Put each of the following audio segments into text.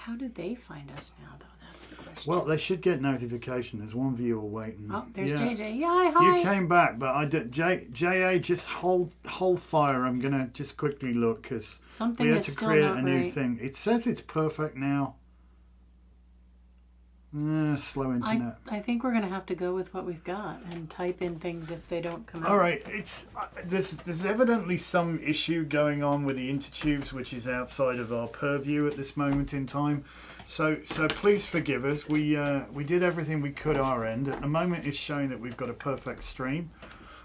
How do they find us now, though? That's the question. Well, they should get notification. There's one viewer waiting. Oh, there's yeah. JJ. Yeah, hi. You came back, but I did. JA, just hold fire. I'm gonna just quickly look because we had to create a new thing. It says it's perfect now. Slow internet. I think we're gonna have to go with what we've got and type in things if they don't come out. All right, it's there's evidently some issue going on with the intertubes, which is outside of our purview at this moment in time. So please forgive us. We did everything we could our end. At the moment, it's showing that we've got a perfect stream.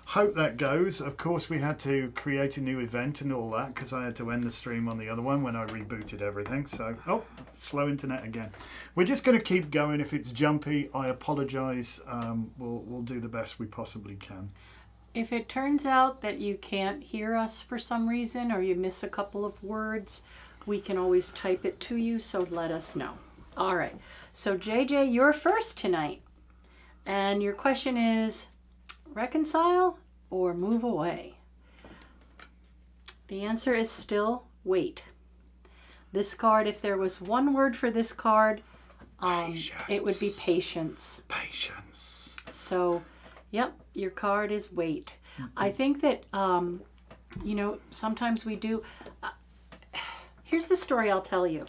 Hope that goes. Of course, we had to create a new event and all that because I had to end the stream on the other one when I rebooted everything. So, slow internet again. We're just going to keep going. If it's jumpy, I apologise. We'll do the best we possibly can. If it turns out that you can't hear us for some reason or you miss a couple of words, we can always type it to you, so let us know. All right. So, JJ, you're first tonight. And your question is, reconcile or move away? The answer is still wait. This card, if there was one word for this card, it would be patience. Patience. So, yep, your card is wait. I think that, sometimes we do. Here's the story I'll tell you.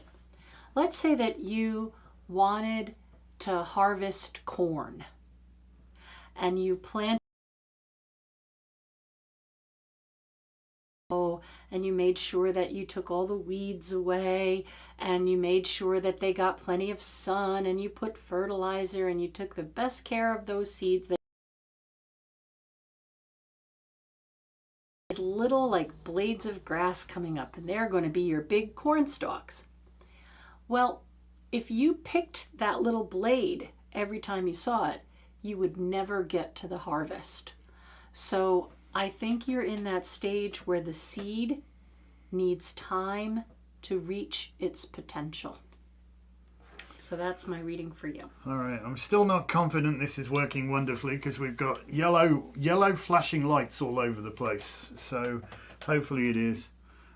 Let's say that you wanted to harvest corn and you planted and you made sure that you took all the weeds away and you made sure that they got plenty of sun and you put fertilizer and you took the best care of those seeds. These little like blades of grass coming up and they're going to be your big corn stalks. Well, if you picked that little blade every time you saw it, you would never get to the harvest. So I think you're in that stage where the seed needs time to reach its potential. So that's my reading for you. All right, I'm still not confident this is working wonderfully because we've got yellow flashing lights all over the place. So hopefully it is.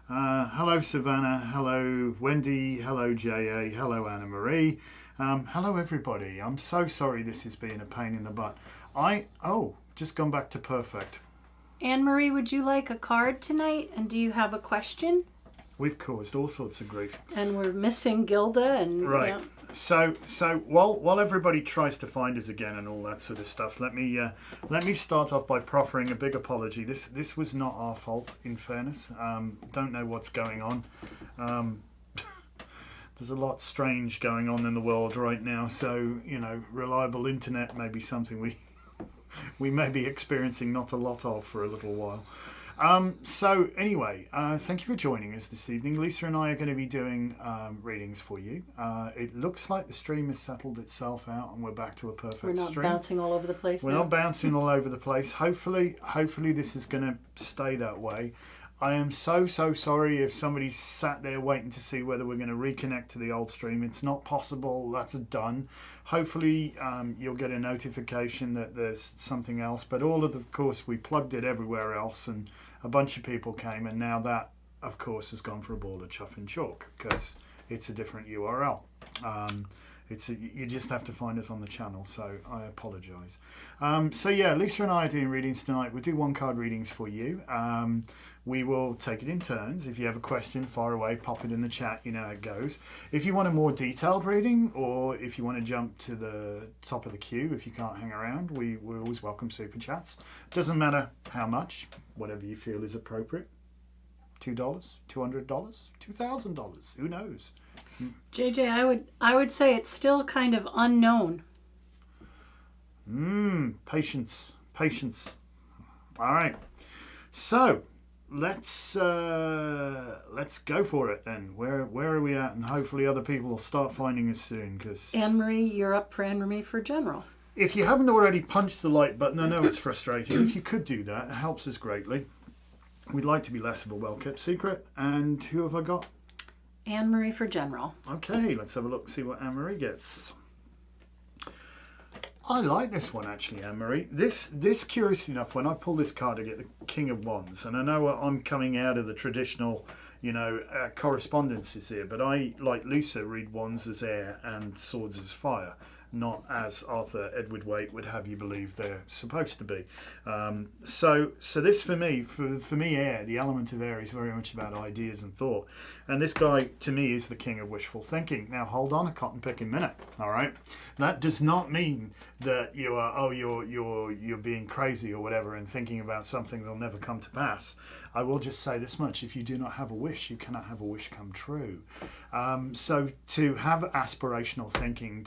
Hello Savannah, hello Wendy, hello JA, hello Anna Marie. Hello everybody. I'm so sorry this has been a pain in the butt. Just gone back to perfect. Anne-Marie, would you like a card tonight? And do you have a question? We've caused all sorts of grief. And we're missing Gilda and... Right. Yeah. So while everybody tries to find us again and all that sort of stuff, let me start off by proffering a big apology. This was not our fault, in fairness. Don't know what's going on. There's a lot strange going on in the world right now, so reliable internet may be something we may be experiencing not a lot of for a little while. So anyway, thank you for joining us this evening. Lisa and I are going to be doing readings for you. It looks like the stream has settled itself out and we're back to a perfect stream. We're not bouncing all over the place We're not bouncing all over the place. Hopefully this is going to stay that way. I am so sorry if somebody's sat there waiting to see whether we're going to reconnect to the old stream. It's not possible. That's done. Hopefully you'll get a notification that there's something else. But of course, we plugged it everywhere else and a bunch of people came. And now that, of course, has gone for a ball of chuff and chalk because it's a different URL. You just have to find us on the channel, so I apologise. So yeah, Lisa and I are doing readings tonight. We'll do one-card readings for you. We will take it in turns. If you have a question, fire away, pop it in the chat, you know how it goes. If you want a more detailed reading, or if you want to jump to the top of the queue, if you can't hang around, we always welcome super chats. Doesn't matter how much, whatever you feel is appropriate. $2, $200, $2,000, who knows? JJ, I would say it's still kind of unknown. Patience. All right. So let's go for it then. Where are we at? And hopefully other people will start finding us soon. Because Anne-Marie, you're up for Anne-Marie for general. If you haven't already punched the like button, I know it's frustrating. If you could do that, it helps us greatly. We'd like to be less of a well-kept secret. And who have I got? Anne-Marie for general. Okay, let's have a look, see what Anne-Marie gets. I like this one actually, Anne-Marie. This, curiously enough, when I pull this card, I get the King of Wands. And I know I'm coming out of the traditional, correspondences here. But I, like Lisa, read wands as air and swords as fire, not as Arthur Edward Waite would have you believe they're supposed to be. So this for me, air, the element of air is very much about ideas and thought. And this guy, to me, is the king of wishful thinking. Now, hold on a cotton picking minute, all right? That does not mean that you are, you're being crazy or whatever and thinking about something that'll never come to pass. I will just say this much: if you do not have a wish, you cannot have a wish come true. So to have aspirational thinking,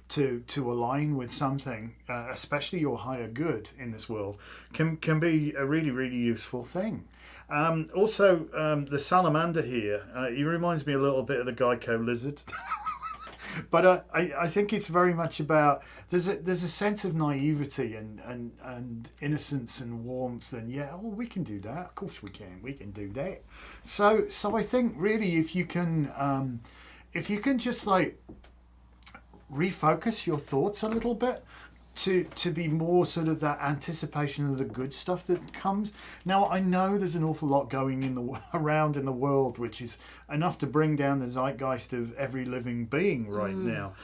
to align with something, especially your higher good in this world, can be a really, really useful thing. Also, the salamander here, he reminds me a little bit of the Geico lizard. But I think it's very much about, there's a sense of naivety and innocence and warmth, and we can do that. Of course we can do that. So I think really if you can just like refocus your thoughts a little bit, to be more sort of that anticipation of the good stuff that comes. Now, I know there's an awful lot going around in the world, which is enough to bring down the zeitgeist of every living being right now.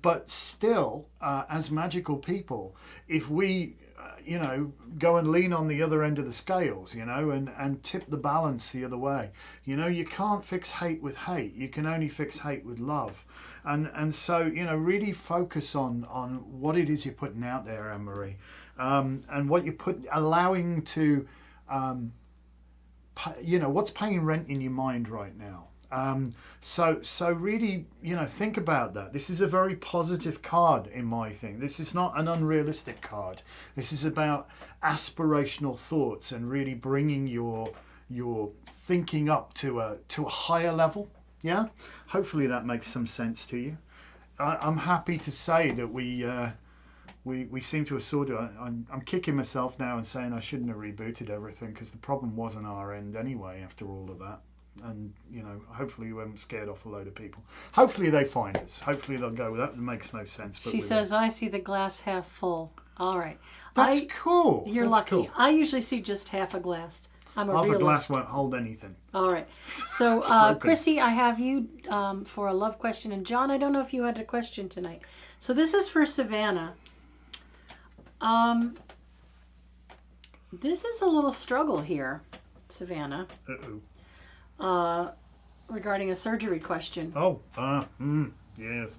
But still, as magical people, if we go and lean on the other end of the scales, and tip the balance the other way. You can't fix hate with hate. You can only fix hate with love. And so, really focus on what it is you're putting out there, Anne-Marie, and what you're allowing to, what's paying rent in your mind right now. So really, think about that. This is a very positive card in my thing. This is not an unrealistic card. This is about aspirational thoughts and really bringing your thinking up to a higher level. Yeah, hopefully that makes some sense to you. I'm happy to say that we seem to have sorted. I'm kicking myself now and saying I shouldn't have rebooted everything, because the problem wasn't our end anyway after all of that. And hopefully we haven't scared off a load of people. Hopefully they find us. Hopefully they'll go, that makes no sense. But she says, I see the glass half full. All right. That's cool. You're lucky. Cool. I usually see just half a glass. I'm a realist. Half a glass won't hold anything. All right. So, Chrissy, I have you for a love question. And John, I don't know if you had a question tonight. So this is for Savannah. This is a little struggle here, Savannah. Uh-oh. Regarding a surgery question. Oh, yes.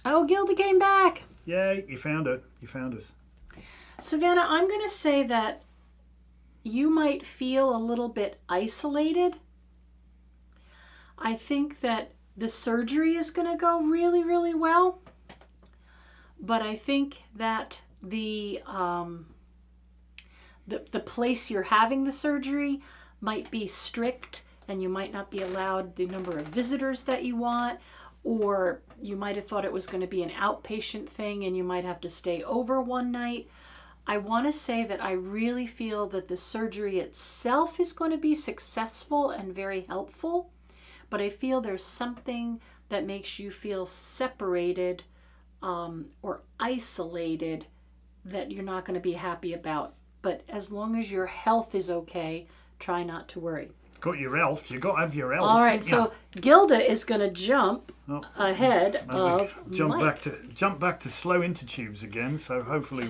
Oh, Gilda came back. Yay, you found it. You found us. Savannah, I'm going to say that you might feel a little bit isolated. I think that the surgery is going to go really, really well. But I think that the place you're having the surgery might be strict, and you might not be allowed the number of visitors that you want, or you might have thought it was going to be an outpatient thing and you might have to stay over one night. I want to say that I really feel that the surgery itself is going to be successful and very helpful, but I feel there's something that makes you feel separated or isolated that you're not going to be happy about. But as long as your health is okay, try not to worry. Got your elf. You got to have your elf. All right, so Gilda is going to jump ahead of Mike. Jump back to slow intertubes again. So hopefully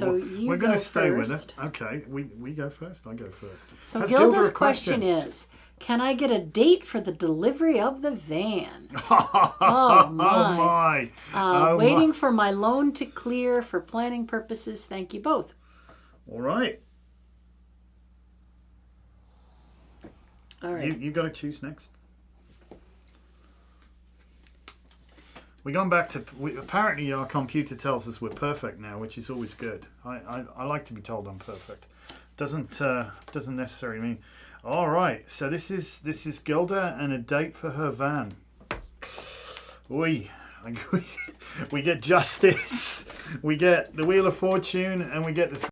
we're going to stay with it. Okay, we go first. I go first. So Gilda's question is, can I get a date for the delivery of the van? Oh my! Waiting for my loan to clear for planning purposes. Thank you both. All right. All right. You got to choose next. We're going back to... apparently our computer tells us we're perfect now, which is always good. I like to be told I'm perfect. Doesn't necessarily mean... All right, so this is Gilda and a date for her van. We get justice, we get the Wheel of Fortune, and we get the...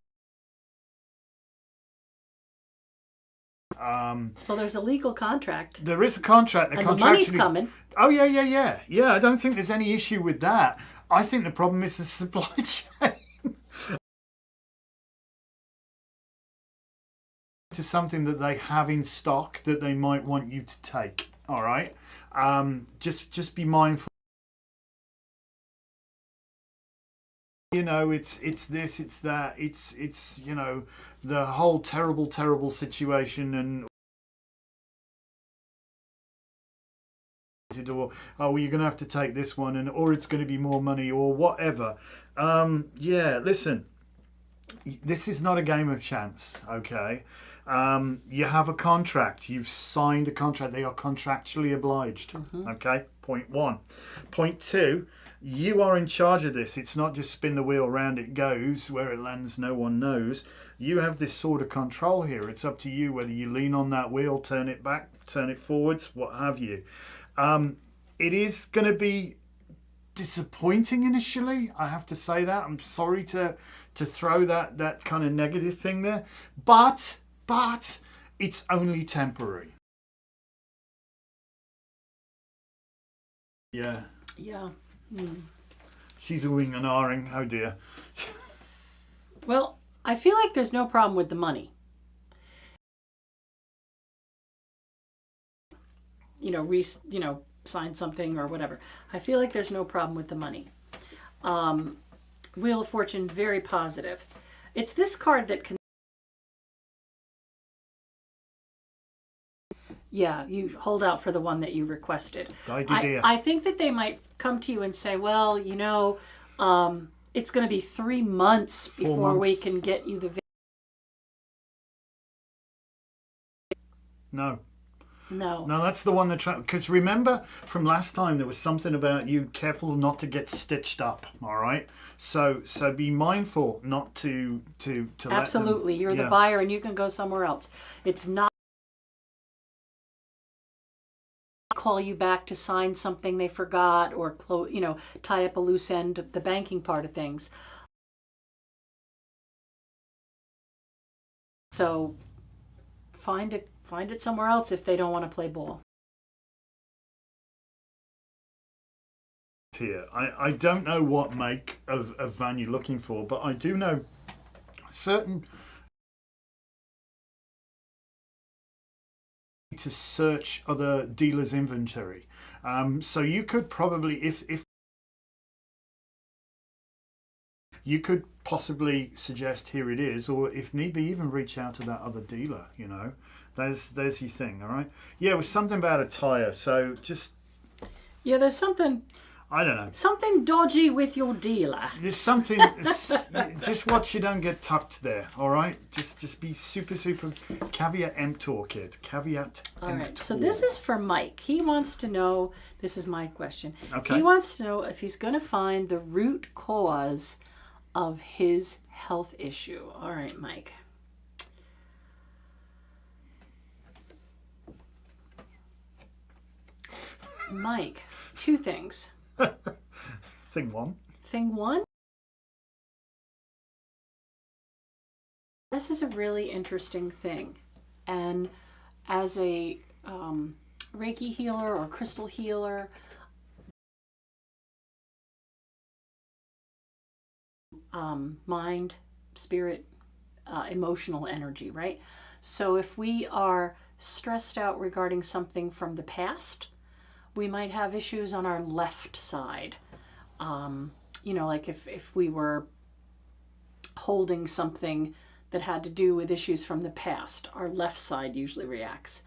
Well, there's a legal contract. There is a contract. And the money's coming. Oh, yeah. I don't think there's any issue with that. I think the problem is the supply chain. to something that they have in stock that they might want you to take. All right, just be mindful. You know, it's this, it's that, it's you know, the whole terrible situation, and or oh well, you're gonna have to take this one, and or it's going to be more money or whatever. Yeah, listen, this is not a game of chance, okay? You have a contract, you've signed a contract, they are contractually obliged, okay? Point one. Point two, you are in charge of this. It's not just spin the wheel, round it goes, where it lands no one knows. You have this sort of control here. It's up to you whether you lean on that wheel, turn it back, turn it forwards, what have you. It is going to be disappointing initially, I have to say that. I'm sorry to throw that kind of negative thing there, but it's only temporary. Yeah. She's oohing and ahhing. Oh dear. Well, I feel like there's no problem with the money. Sign something or whatever. I feel like there's no problem with the money. Wheel of Fortune, very positive. It's this card that can... Yeah, you hold out for the one that you requested. I think that they might come to you and say, well, it's going to be 3 months before we can get you the... No, that's the one that... Because remember from last time, there was something about you careful not to get stitched up, all right? So be mindful not to Absolutely. You're the buyer and you can go somewhere else. It's not call you back to sign something they forgot or tie up a loose end of the banking part of things. So find it somewhere else if they don't want to play ball. Here, I don't know what make of van you're looking for, but I do know certain to search other dealers' inventory. So you could probably, if you could possibly suggest here it is, or if need be, even reach out to that other dealer. There's your thing. All right. Yeah, it was something about a tire. So just there's something. I don't know. Something dodgy with your dealer. There's something. Just watch you don't get tucked there. All right. Just be super caveat emptor, kid. Caveat. All right. So this is for Mike. He wants to know. This is my question. Okay. He wants to know if he's going to find the root cause of his health issue. All right, Mike. Mike, 2 things. Thing one. This is a really interesting thing. And as a Reiki healer or crystal healer, mind, spirit, emotional energy, right? So if we are stressed out regarding something from the past, we might have issues on our left side. Like if we were holding something that had to do with issues from the past, our left side usually reacts.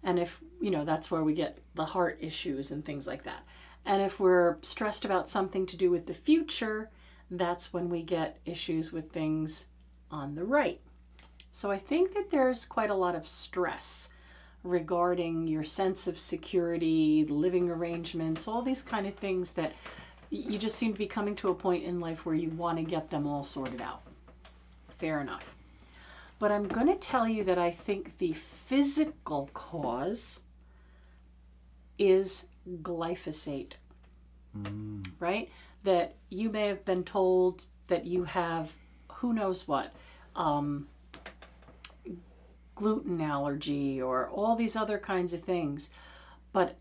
And if, that's where we get the heart issues and things like that. And if we're stressed about something to do with the future, that's when we get issues with things on the right. So I think that there's quite a lot of stress regarding your sense of security, living arrangements, all these kind of things that you just seem to be coming to a point in life where you want to get them all sorted out. Fair enough. But I'm going to tell you that I think the physical cause is glyphosate, right? That you may have been told that you have who knows what, gluten allergy or all these other kinds of things. But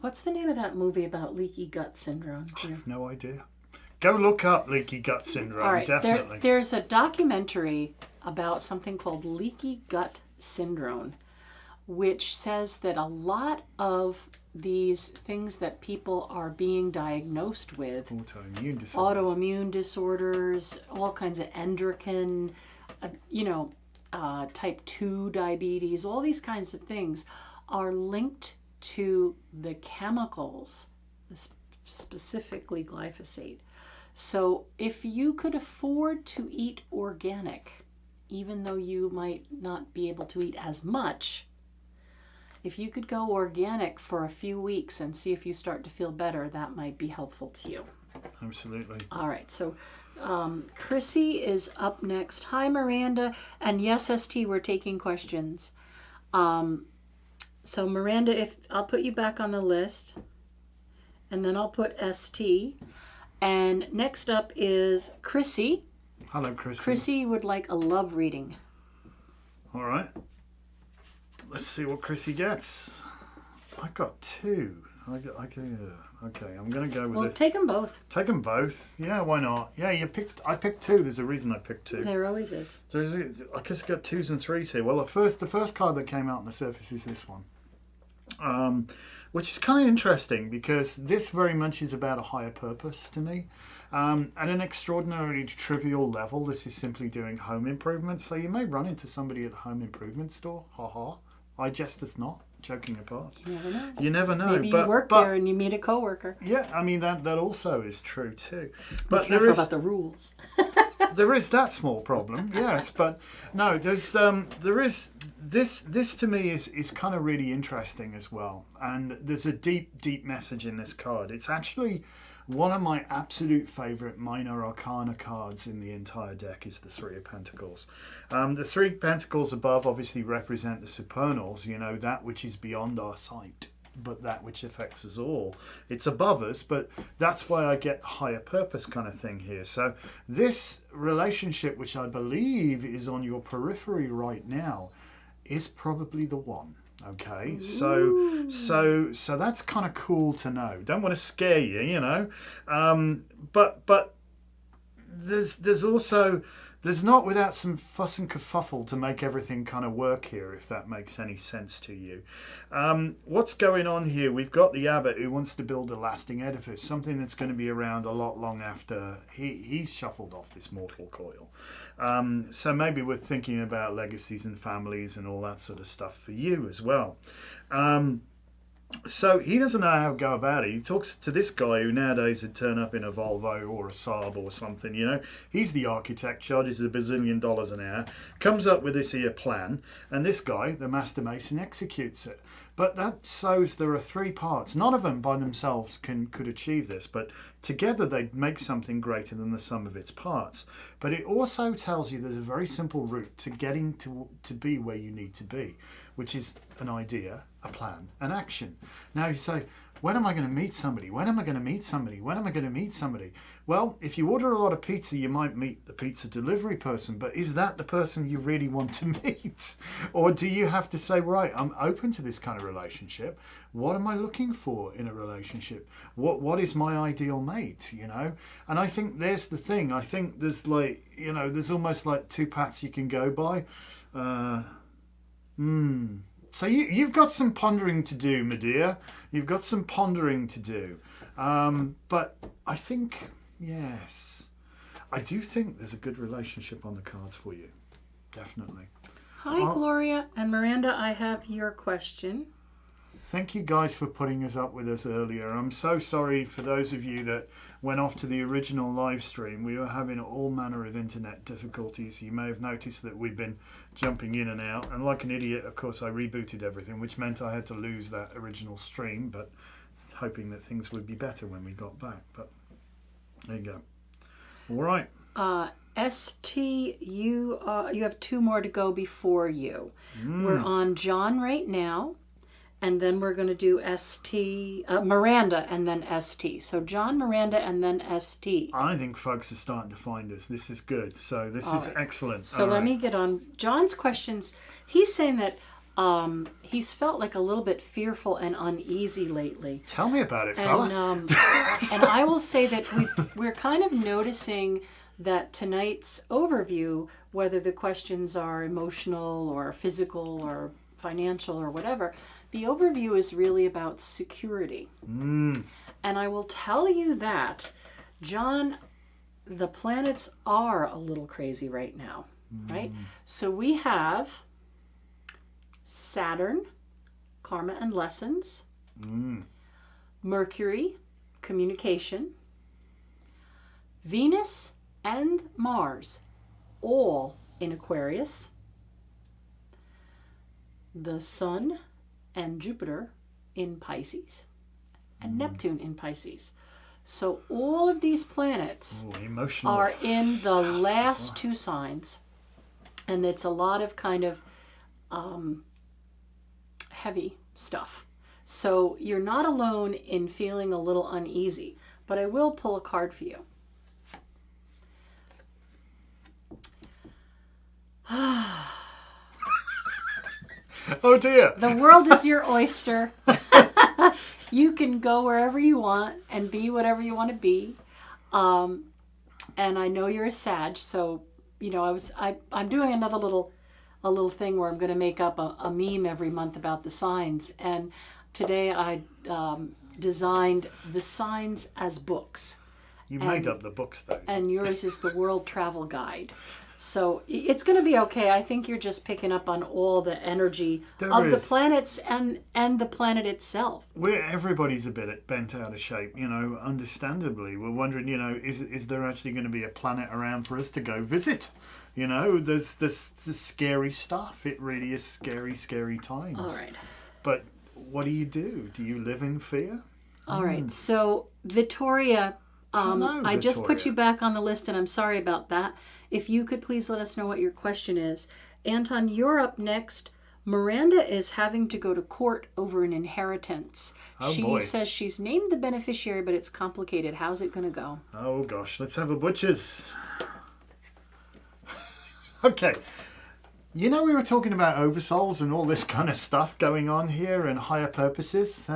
what's the name of that movie about leaky gut syndrome? I have no idea. Go look up leaky gut syndrome. All right, definitely. There's a documentary about something called leaky gut syndrome, which says that a lot of these things that people are being diagnosed with, autoimmune disorders, all kinds of endocrine, type 2 diabetes, all these kinds of things are linked to the chemicals, specifically glyphosate. So if you could afford to eat organic, even though you might not be able to eat as much, if you could go organic for a few weeks and see if you start to feel better, that might be helpful to you. Absolutely. All right, so Chrissy is up next. Hi, Miranda. And yes, ST, we're taking questions. So Miranda, if I'll put you back on the list, and then I'll put ST. And next up is Chrissy. Hello, Chrissy. Chrissy would like a love reading. All right. Let's see what Chrissy gets. I got 2. Okay, I'm going to go with Well, this. take them both. Take them both. Yeah, why not? Yeah, I picked 2. There's a reason I picked 2. There always is. I guess I got 2s and 3s here. Well, the first card that came out on the surface is this one. Which is kind of interesting because this very much is about a higher purpose to me. At an extraordinarily trivial level, this is simply doing home improvements. So you may run into somebody at the home improvement store. Ha ha. I jesteth not. Joking apart. You never know. You never know. Maybe you work there and you meet a coworker. Yeah, I mean that also is true too. But be careful about the rules. There is that small problem, yes, but no, there is this to me is kind of really interesting as well, and there's a deep message in this card. It's actually one of my absolute favourite minor arcana cards in the entire deck is the 3 of Pentacles. The 3 Pentacles above obviously represent the supernals, that which is beyond our sight, but that which affects us all. It's above us, but that's why I get higher purpose kind of thing here. So this relationship, which I believe is on your periphery right now, is probably the one. Okay, so that's kind of cool to know. Don't want to scare you, but there's also there's not without some fuss and kerfuffle to make everything kind of work here, if that makes any sense to you. What's going on here? We've got the abbot who wants to build a lasting edifice, something that's going to be around a lot long after he's shuffled off this mortal coil. So maybe we're thinking about legacies and families and all that sort of stuff for you as well. So he doesn't know how to go about it. He talks to this guy who nowadays would turn up in a Volvo or a Saab or something, He's the architect, charges $1 bazillion an hour, comes up with this here plan, and this guy, the master mason, executes it. But that shows there are 3 parts. None of them by themselves could achieve this, but together they make something greater than the sum of its parts. But it also tells you there's a very simple route to getting to be where you need to be, which is an idea, a plan, an action. Now you say, when am I going to meet somebody? When am I going to meet somebody? When am I going to meet somebody? Well, if you order a lot of pizza, you might meet the pizza delivery person, but is that the person you really want to meet? Or do you have to say, right, I'm open to this kind of relationship. What am I looking for in a relationship? What is my ideal mate, And I think there's the thing. I think there's there's almost like 2 paths you can go by. So you've got some pondering to do, my dear. You've got some pondering to do. But I think, yes, I do think there's a good relationship on the cards for you. Definitely. Hi, Gloria. And Miranda, I have your question. Thank you guys for putting us up with us earlier. I'm so sorry for those of you that went off to the original live stream. We were having all manner of internet difficulties. You may have noticed that we've been jumping in and out. And like an idiot, of course, I rebooted everything, which meant I had to lose that original stream, but hoping that things would be better when we got back. But there you go. All right. ST, you have 2 more to go before you. We're on John right now. And then we're going to do Miranda, and then ST. So John, Miranda, and then ST. I think folks are starting to find us. This is good. So this is excellent. So let me get on John's questions. He's saying that he's felt like a little bit fearful and uneasy lately. Tell me about it, fella. And I will say that we're kind of noticing that tonight's overview, whether the questions are emotional or physical or financial or whatever, the overview is really about security. And I will tell you that, John, the planets are a little crazy right now, right? So we have Saturn, karma and lessons, Mercury, communication, Venus and Mars, all in Aquarius, the Sun and Jupiter in Pisces, and Neptune in Pisces. So all of these planets are in the last two signs, and it's a lot of kind of heavy stuff. So you're not alone in feeling a little uneasy, but I will pull a card for you. Oh dear. The world is your oyster. You can go wherever you want and be whatever you want to be. And I know you're a Sag, so you know I'm doing another little thing where I'm going to make up a meme every month about the signs. And today I designed the signs as books. You made up the books though. And yours is the World Travel Guide. So it's going to be okay. I think you're just picking up on all the energy of the planets and the planet itself. Everybody's a bit bent out of shape, you know, understandably. We're wondering, you know, is there actually going to be a planet around for us to go visit? You know, there's this scary stuff. It really is scary, scary times. All right. But what do? Do you live in fear? All right. So, Victoria, Hello, I just put Victoria. you back on the list, and I'm sorry about that. If you could please let us know what your question is. Anton, you're up next. Miranda is having to go to court over an inheritance. She says she's named the beneficiary, but it's complicated. How's it going to go? Oh, gosh. Let's have a butcher's. Okay. You know, we were talking about oversouls and all this kind of stuff going on here and higher purposes.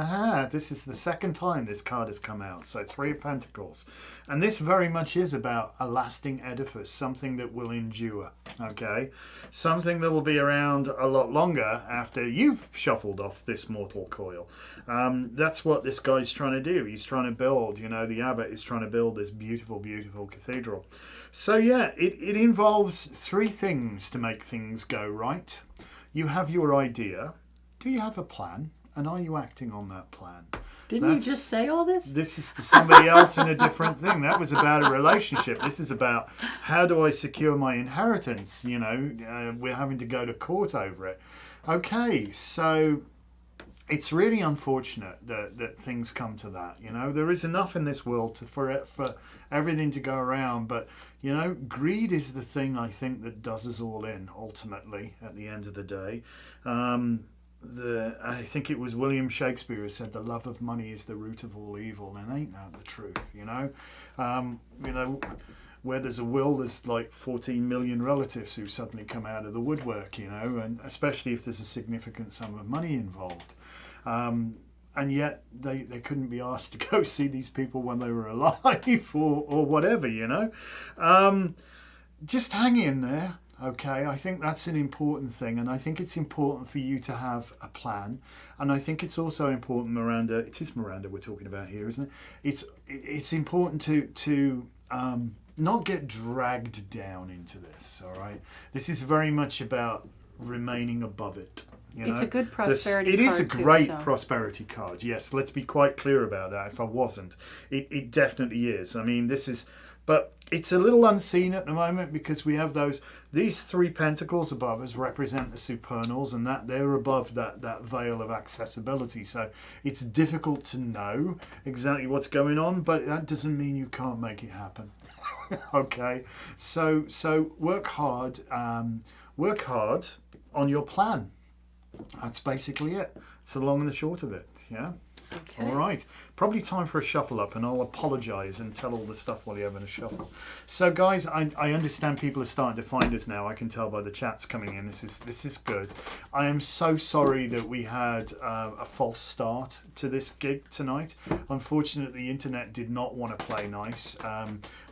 This is the second time this card has come out. So 3 of Pentacles. And this very much is about a lasting edifice, something that will endure, okay? Something that will be around a lot longer after you've shuffled off this mortal coil. That's what this guy's trying to do. He's trying to build, you know, the abbot is trying to build this beautiful, beautiful cathedral. So yeah, it involves 3 things to make things go right. You have your idea. Do you have a plan? And are you acting on that plan? Didn't you just say all this? This is to somebody else in a different thing. That was about a relationship. This is about how do I secure my inheritance? You know, we're having to go to court over it. Okay, so it's really unfortunate that things come to that. You know, there is enough in this world for everything to go around, but you know, greed is the thing I think that does us all in ultimately at the end of the day. I think it was William Shakespeare who said the love of money is the root of all evil, and ain't that the truth? You know, where there's a will, there's like 14 million relatives who suddenly come out of the woodwork. You know, and especially if there's a significant sum of money involved. And yet they couldn't be asked to go see these people when they were alive or whatever, you know. Just hang in there, okay? I think that's an important thing, and I think it's important for you to have a plan. And I think it's also important, Miranda, it is Miranda we're talking about here, isn't it? It's important to not get dragged down into this, all right? This is very much about remaining above it. You know, it's a good prosperity card. It is a great too, so. prosperity card. Yes, let's be quite clear about that. If I wasn't, it definitely is. I mean, but it's a little unseen at the moment because we have these 3 pentacles above us represent the supernals, and that they're above that veil of accessibility. So it's difficult to know exactly what's going on, but that doesn't mean you can't make it happen. Okay, so work hard on your plan. That's basically it. It's the long and the short of it, yeah? Okay. All right. Probably time for a shuffle up, and I'll apologise and tell all the stuff while you're having a shuffle. So, guys, I understand people are starting to find us now. I can tell by the chats coming in. This is good. I am so sorry that we had a false start to this gig tonight. Unfortunately, the internet did not want to play nice.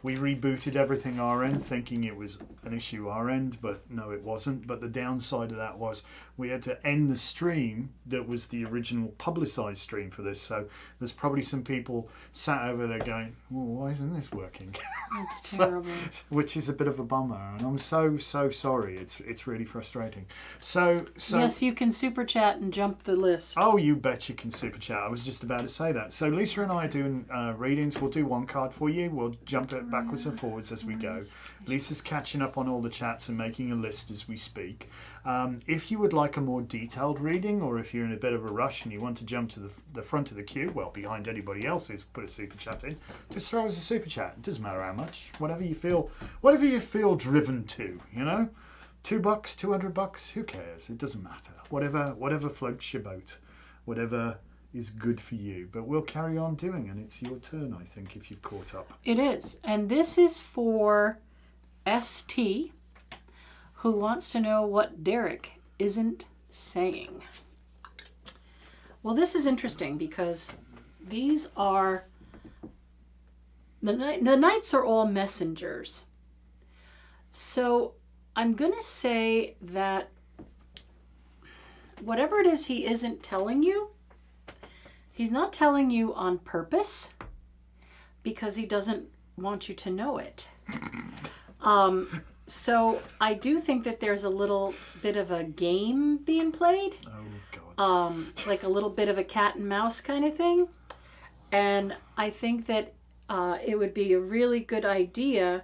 We rebooted everything our end, thinking it was an issue our end, but no, it wasn't. But the downside of that was we had to end the stream that was the original publicised stream for this. So there's probably some people sat over there going, well, why isn't this working? That's terrible. Which is a bit of a bummer, and I'm so sorry. It's really frustrating. So yes, you can super chat and jump the list. Oh, you bet you can super chat. I was just about to say that. So Lisa and I are doing readings. We'll do one card for you. We'll jump it backwards and forwards as we go. Lisa's catching up on all the chats and making a list as we speak. If you would like a more detailed reading, or if you're in a bit of a rush and you want to jump to the front of the queue, well, behind anybody else who's put a super chat in, just throw us a super chat. It doesn't matter how much. Whatever you feel driven to, you know? $2, $200, who cares? It doesn't matter. Whatever floats your boat, whatever is good for you. But we'll carry on doing, and it's your turn, I think, if you've caught up. It is, and this is for ST, who wants to know what Derek isn't saying. Well, this is interesting because these are the knights are all messengers. So I'm going to say that whatever it is he isn't telling you, he's not telling you on purpose because he doesn't want you to know it. So I do think that there's a little bit of a game being played. Oh, God. Like a little bit of a cat and mouse kind of thing. And I think that it would be a really good idea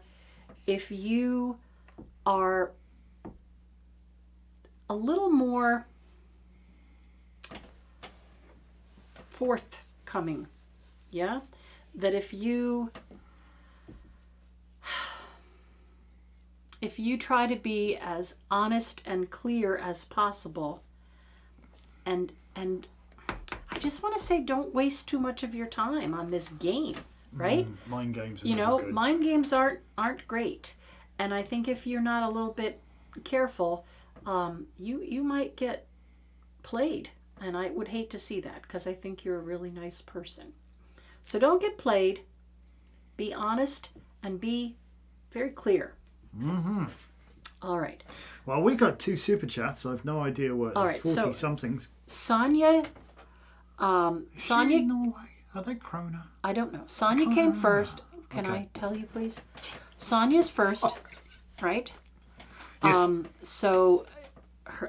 if you are a little more forthcoming. Yeah? That if you try to be as honest and clear as possible, and I just want to say, don't waste too much of your time on this game, right? Mind games are you never know, good. mind games aren't great, and I think if you're not a little bit careful, you might get played, and I would hate to see that because I think you're a really nice person. So don't get played. Be honest and be very clear. Mm-hmm. All right. Well, we got 2 super chats. I've no idea what. All right, 40 somethings. Sonia. Is she Sonia. in Norway? Are they Krona? I don't know. Sonia can't came remember. first. Can Okay. I tell you, please? Sonia's first, right? Yes. So,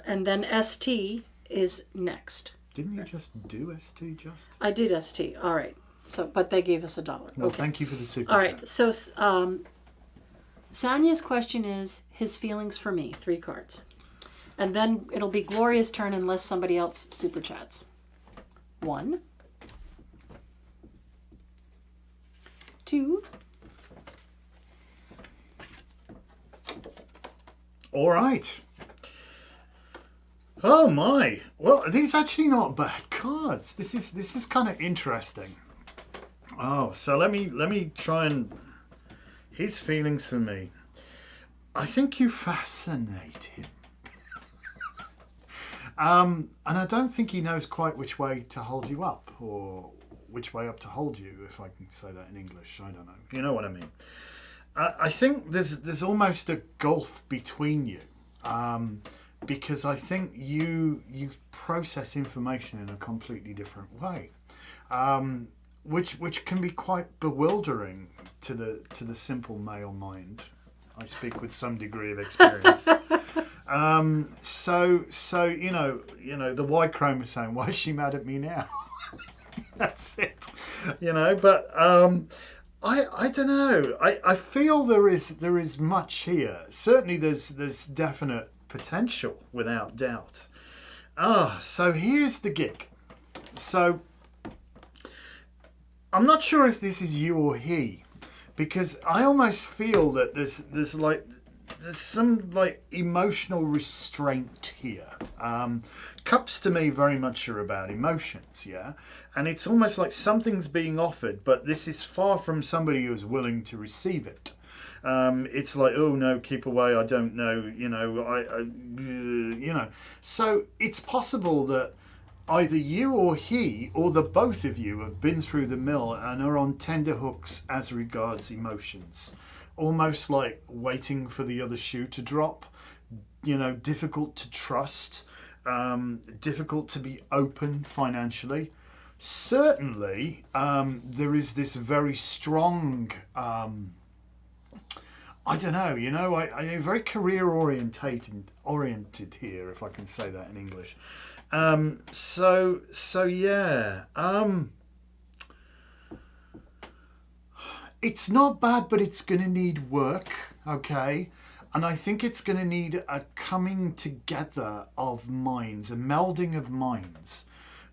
and then ST is next. Didn't you just do ST just? I did ST. All right. So, but they gave us $1. Well, Okay. thank you for the super All chat. right. So, Sonia's question is his feelings for me. 3 cards. And then it'll be Gloria's turn unless somebody else super chats. 1, 2, All right. Oh my. Well, these are actually not bad cards. This is kind of interesting. Oh, so let me try and his feelings for me. I think you fascinate him. And I don't think he knows quite which way to hold you up, or which way up to hold you, if I can say that in English. I don't know. You know what I mean. I think there's almost a gulf between you, because I think you process information in a completely different way, which can be quite bewildering to the simple male mind. I speak with some degree of experience. So you know the Y chromosome. Why is she mad at me now? That's it. You know, but I don't know. I feel there is much here. Certainly there's definite potential without doubt. So here's the gig. So I'm not sure if this is you or he, because I almost feel that there's like some like emotional restraint here. Cups to me very much are about emotions, yeah, and it's almost like something's being offered, but this is far from somebody who's willing to receive it. It's like, oh no, keep away, I don't know, So it's possible that either you or he or the both of you have been through the mill and are on tender hooks as regards emotions. Almost like waiting for the other shoe to drop, difficult to trust, difficult to be open financially. Certainly, there is this very strong, I don't know, I'm very career oriented here, if I can say that in English. So yeah. It's not bad, but it's going to need work, okay? And I think it's going to need a coming together of minds, a melding of minds.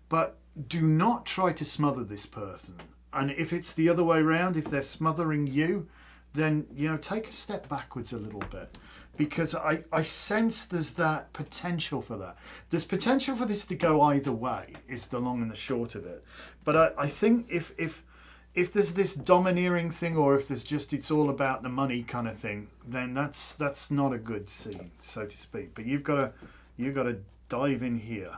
But do not try to smother this person. And if it's the other way around, if they're smothering you, then, take a step backwards a little bit. Because I sense there's that potential for that. There's potential for this to go either way, is the long and the short of it. But I think if there's this domineering thing, or if there's just it's all about the money kind of thing, then that's not a good scene, so to speak. But you've got to dive in here.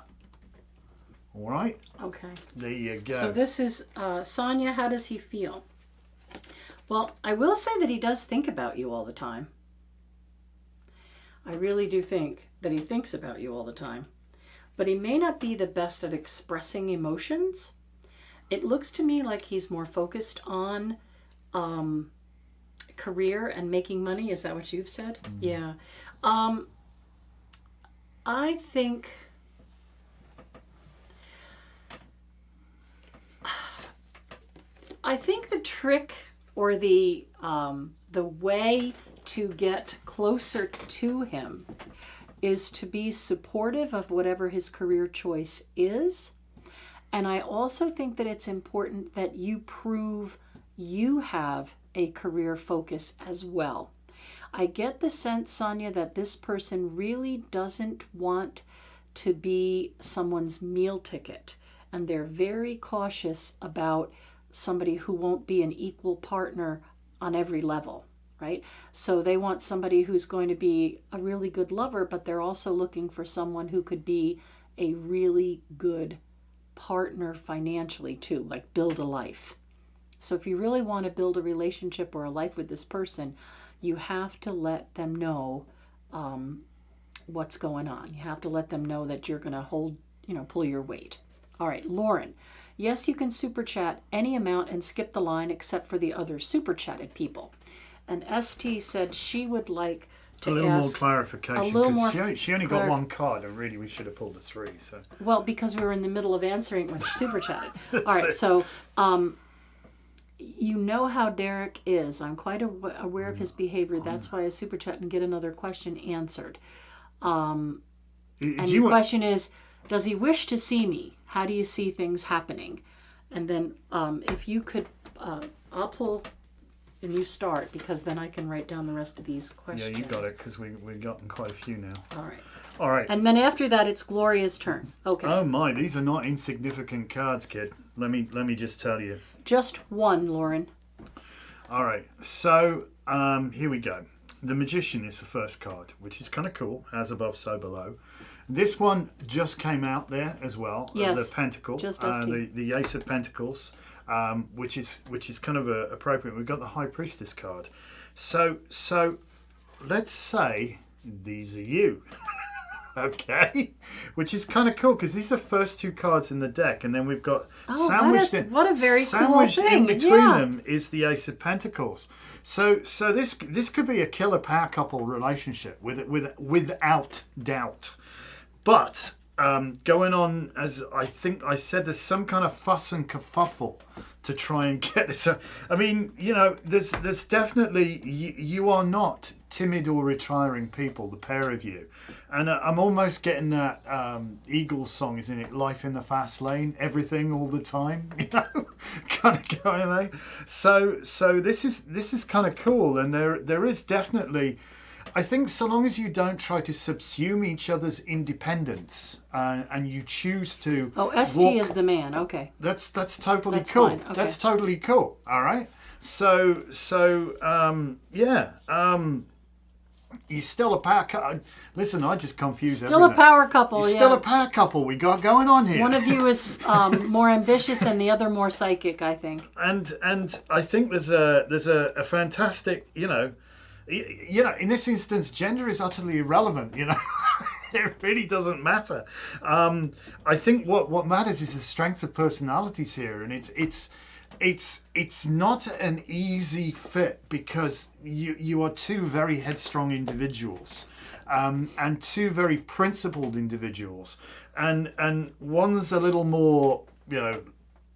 All right. Okay. There you go. So this is Sonia. How does he feel? Well, I will say that he does think about you all the time. I really do think that he thinks about you all the time, but he may not be the best at expressing emotions. It looks to me like he's more focused on career and making money. Is that what you've said? Mm-hmm. Yeah. I think the trick or the way to get closer to him is to be supportive of whatever his career choice is. And I also think that it's important that you prove you have a career focus as well. I get the sense, Sonia, that this person really doesn't want to be someone's meal ticket. And they're very cautious about somebody who won't be an equal partner on every level, right? So they want somebody who's going to be a really good lover, but they're also looking for someone who could be a really good partner financially too, like build a life. So if you really want to build a relationship or a life with this person, you have to let them know what's going on. You have to let them know that you're going to pull your weight. All right, Lauren. Yes, you can super chat any amount and skip the line except for the other super chatted people. And ST said she would like to a little more clarification, because she only got one card, and really we should have pulled the three. So well, because we were in the middle of answering when she super chatted. All right, so you know how Derek is. I'm quite aware of his behavior. That's why I super chat and get another question answered. And the question is, does he wish to see me? How do you see things happening? And then if you could, I'll pull and you start, because then I can write down the rest of these questions. Yeah, you got it, because we've gotten quite a few now. All right. And then after that, it's Gloria's turn. Okay. Oh my, these are not insignificant cards, kid. Let me just tell you. Just one, Lauren. All right. So here we go. The Magician is the first card, which is kind of cool. As above, so below. This one just came out there as well. Yes. The Pentacle. Just the Ace of Pentacles. Which is kind of appropriate. We've got the High Priestess card. So let's say these are you. Okay, which is kind of cool, because these are first two cards in the deck, and then we've got sandwiched in between them is the Ace of Pentacles. So this could be a killer power couple relationship without doubt. But going on, as I think I said, there's some kind of fuss and kerfuffle to try and get this. I mean, there's definitely, you are not timid or retiring people, the pair of you. And I'm almost getting that Eagles song, isn't it? Life in the fast lane, everything all the time, kind of going there. So this is kind of cool, and there is definitely, I think so long as you don't try to subsume each other's independence and you choose to. Oh, ST is the man. Okay. That's totally That's cool. fine. Okay. That's totally cool. All right. So yeah. You're still a power couple. Listen, I just confuse Still a everything. power couple, You're yeah. still a power couple we got going on here. One of you is more ambitious and the other more psychic, I think. And I think there's a fantastic, in this instance, gender is utterly irrelevant, It really doesn't matter. I think what matters is the strength of personalities here, and it's not an easy fit because you are two very headstrong individuals, and two very principled individuals, and one's a little more,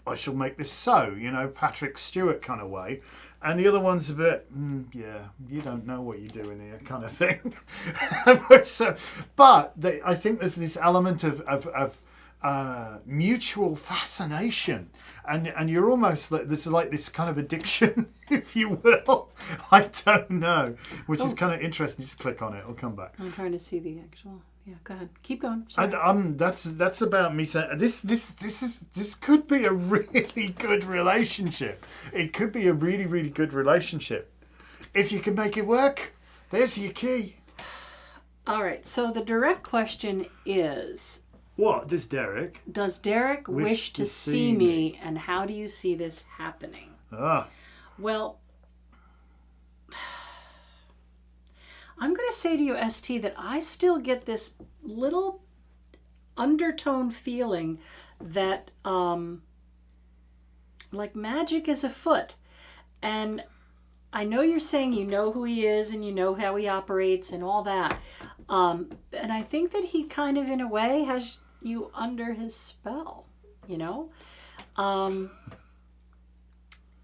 I shall make this so, Patrick Stewart kind of way. And the other one's a bit, you don't know what you're doing here kind of thing. I think there's this element of mutual fascination. And you're almost like, there's like this kind of addiction, if you will. I don't know, which is kind of interesting. Just click on it. I'll come back. I'm trying to see the actual. Yeah, go ahead. Keep going. That's about me saying this could be a really good relationship. It could be a really, really good relationship. If you can make it work, there's your key. All right. So the direct question is, what does Derek wish to see me, and how do you see this happening? Well, I'm going to say to you, ST, that I still get this little undertone feeling that like magic is afoot. And I know you're saying you know who he is and you know how he operates and all that. And I think that he kind of, in a way, has you under his spell,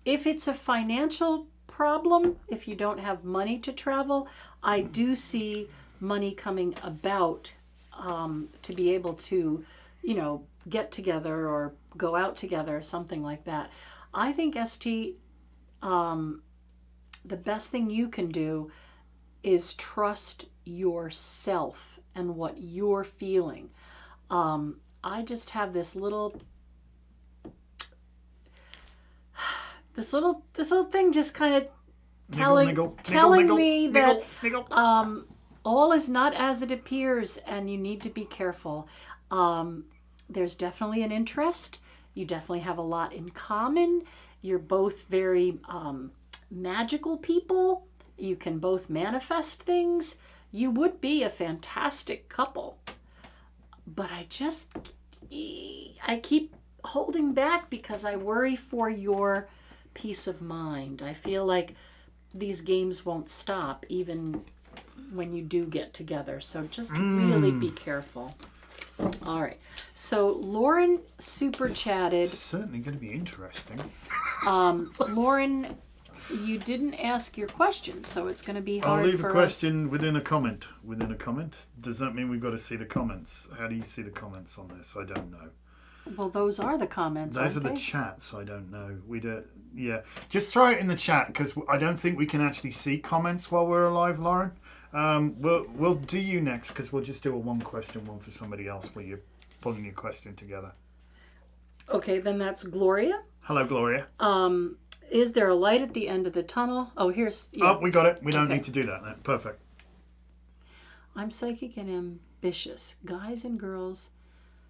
If it's a financial problem, if you don't have money to travel, I do see money coming about to be able to, get together or go out together, something like that. I think, ST, the best thing you can do is trust yourself and what you're feeling. I just have this little thing just kind of telling me that all is not as it appears, and you need to be careful. There's definitely an interest. You definitely have a lot in common. You're both very magical people. You can both manifest things. You would be a fantastic couple. But I keep holding back because I worry for your peace of mind. I feel like these games won't stop even when you do get together. So just really be careful. All right. So Lauren super chatted. It's certainly going to be interesting. Lauren, you didn't ask your question, so it's going to be hard. I'll leave for a question within a comment. Within a comment. Does that mean we've got to see the comments? How do you see the comments on this? I don't know. Well, those are the comments. Those are the chats. I don't know. Yeah. Just throw it in the chat because I don't think we can actually see comments while we're alive, Lauren. We'll do you next because we'll just do a one question one for somebody else where you're pulling your question together. Okay, then that's Gloria. Hello, Gloria. Is there a light at the end of the tunnel? Oh, here's... Yeah. Oh, we got it. We don't need to do that now. Perfect. I'm psychic and ambitious. Guys and girls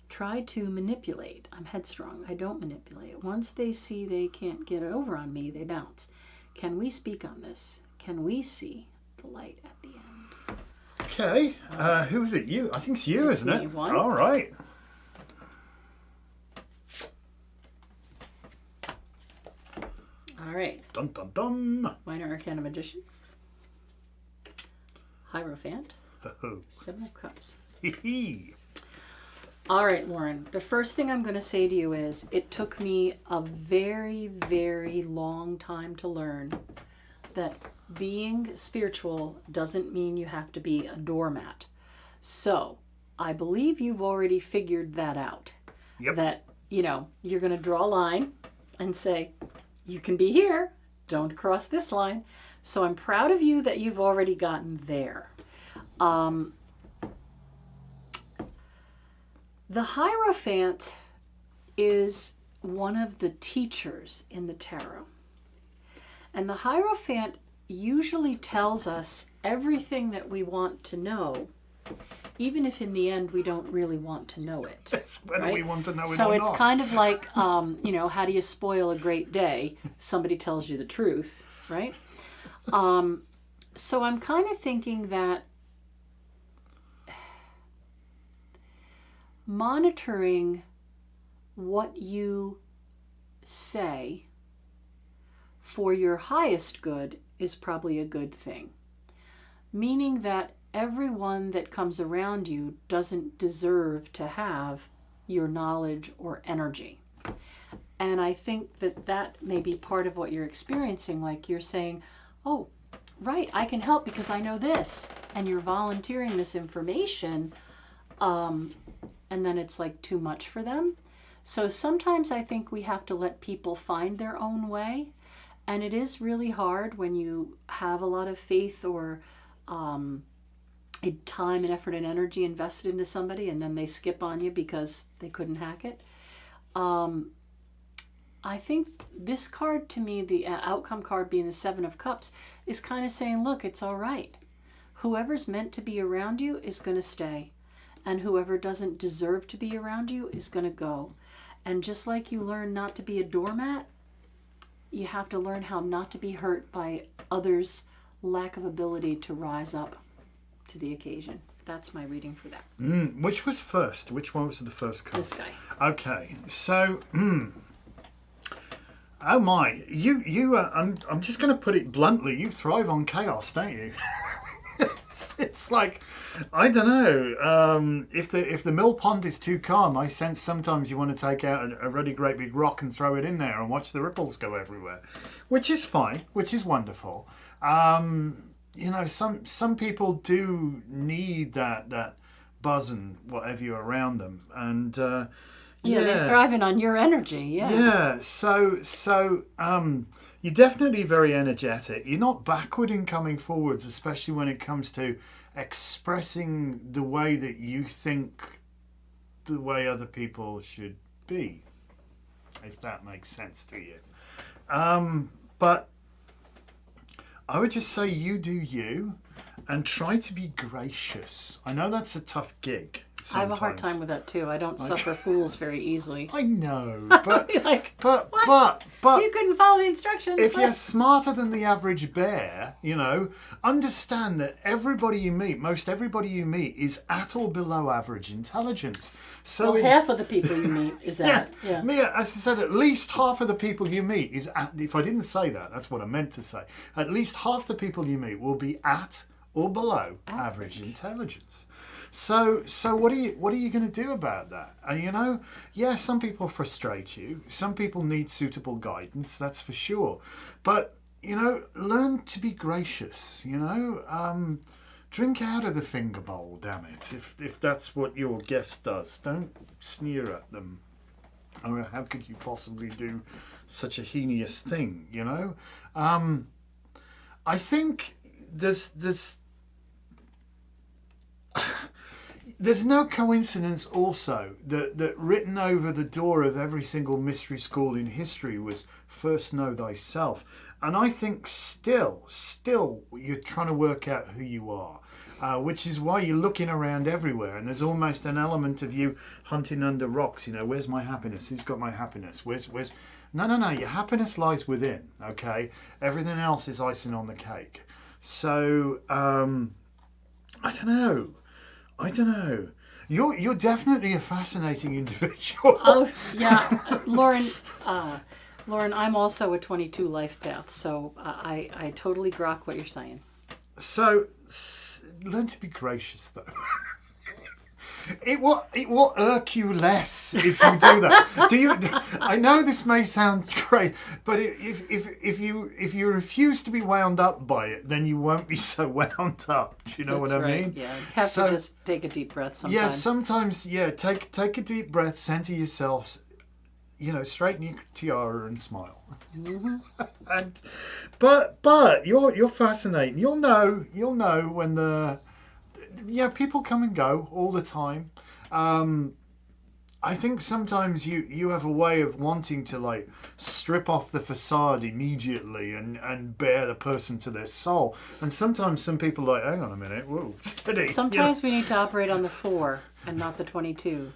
try to manipulate. I'm headstrong. I don't manipulate. Once they see they can't get over on me, they bounce. Can we speak on this? Can we see the light at the end? Okay. Who is it? You? I think it's you, isn't it? One. All right. All right. Dun, dun, dun. Minor Arcana Magician. Hierophant. Oh. Seven of Cups. Hee. All right, Lauren. The first thing I'm going to say to you is it took me a very, very long time to learn that being spiritual doesn't mean you have to be a doormat. So I believe you've already figured that out. Yep. That, you're going to draw a line and say, you can be here don't cross this line. So I'm proud of you that you've already gotten there. The Hierophant is one of the teachers in the tarot. And the Hierophant usually tells us everything that we want to know, even if in the end we don't really want to know it. It's whether right? we want to know it So or it's not. kind of like, how do you spoil a great day? Somebody tells you the truth, right? So I'm kind of thinking that monitoring what you say for your highest good is probably a good thing. Meaning that everyone that comes around you doesn't deserve to have your knowledge or energy. And I think that that may be part of what you're experiencing. Like you're saying, oh, right, I can help because I know this. And you're volunteering this information. And then it's like too much for them. So sometimes I think we have to let people find their own way. And it is really hard when you have a lot of faith or time and effort and energy invested into somebody and then they skip on you because they couldn't hack it. I think this card to me, the outcome card being the Seven of Cups, is kind of saying, look, it's all right. Whoever's meant to be around you is going to stay. And whoever doesn't deserve to be around you is going to go. And just like you learn not to be a doormat, you have to learn how not to be hurt by others' lack of ability to rise up to the occasion. That's my reading for that. Which was first? Which one was the first card? This guy. Okay, so, oh my, I'm just going to put it bluntly, you thrive on chaos, don't you? It's like, I don't know, if the mill pond is too calm, I sense sometimes you want to take out a really great big rock and throw it in there and watch the ripples go everywhere, which is fine, which is wonderful. Some people do need that buzz and whatever you around them, and They're thriving on your energy. Yeah. So you're definitely very energetic. You're not backward in coming forwards, especially when it comes to expressing the way that you think the way other people should be, if that makes sense to you. But I would just say you do you and try to be gracious. I know that's a tough gig. Sometimes. I have a hard time with that too. I don't suffer fools very easily. I know, but but you couldn't follow the instructions. If you're smarter than the average bear, understand that everybody you meet, most everybody you meet, is at or below average intelligence. So half of the people you meet is at. Yeah. Mia, as I said, at least half of the people you meet is at. If I didn't say that, that's what I meant to say. At least half the people you meet will be at or below average intelligence. So what are you going to do about that? And some people frustrate you. Some people need suitable guidance. That's for sure. But learn to be gracious. Drink out of the finger bowl. Damn it! If that's what your guest does, don't sneer at them. Or how could you possibly do such a heinous thing? I think there's no coincidence also that written over the door of every single mystery school in history was first know thyself. And I think still you're trying to work out who you are, which is why you're looking around everywhere. And there's almost an element of you hunting under rocks. Where's my happiness? Who's got my happiness? Where's No. Your happiness lies within, okay? Everything else is icing on the cake. So, I don't know. You're definitely a fascinating individual. Oh yeah, Lauren. I'm also a 22 life path, so I totally grok what you're saying. So learn to be gracious, though. It will irk you less if you do that. Do you? I know this may sound great, but if you refuse to be wound up by it, then you won't be so wound up. Do you know That's what I right. mean? Yeah, you have to just take a deep breath sometimes. Yeah, sometimes. Yeah, take a deep breath, center yourself, straighten your tiara and smile. And but you're fascinating. You'll know when people come and go all the time. I think sometimes you have a way of wanting to like strip off the facade immediately and bare the person to their soul. And sometimes some people are like, hang on a minute, whoa, steady. Sometimes we need to operate on the 4 and not the 22.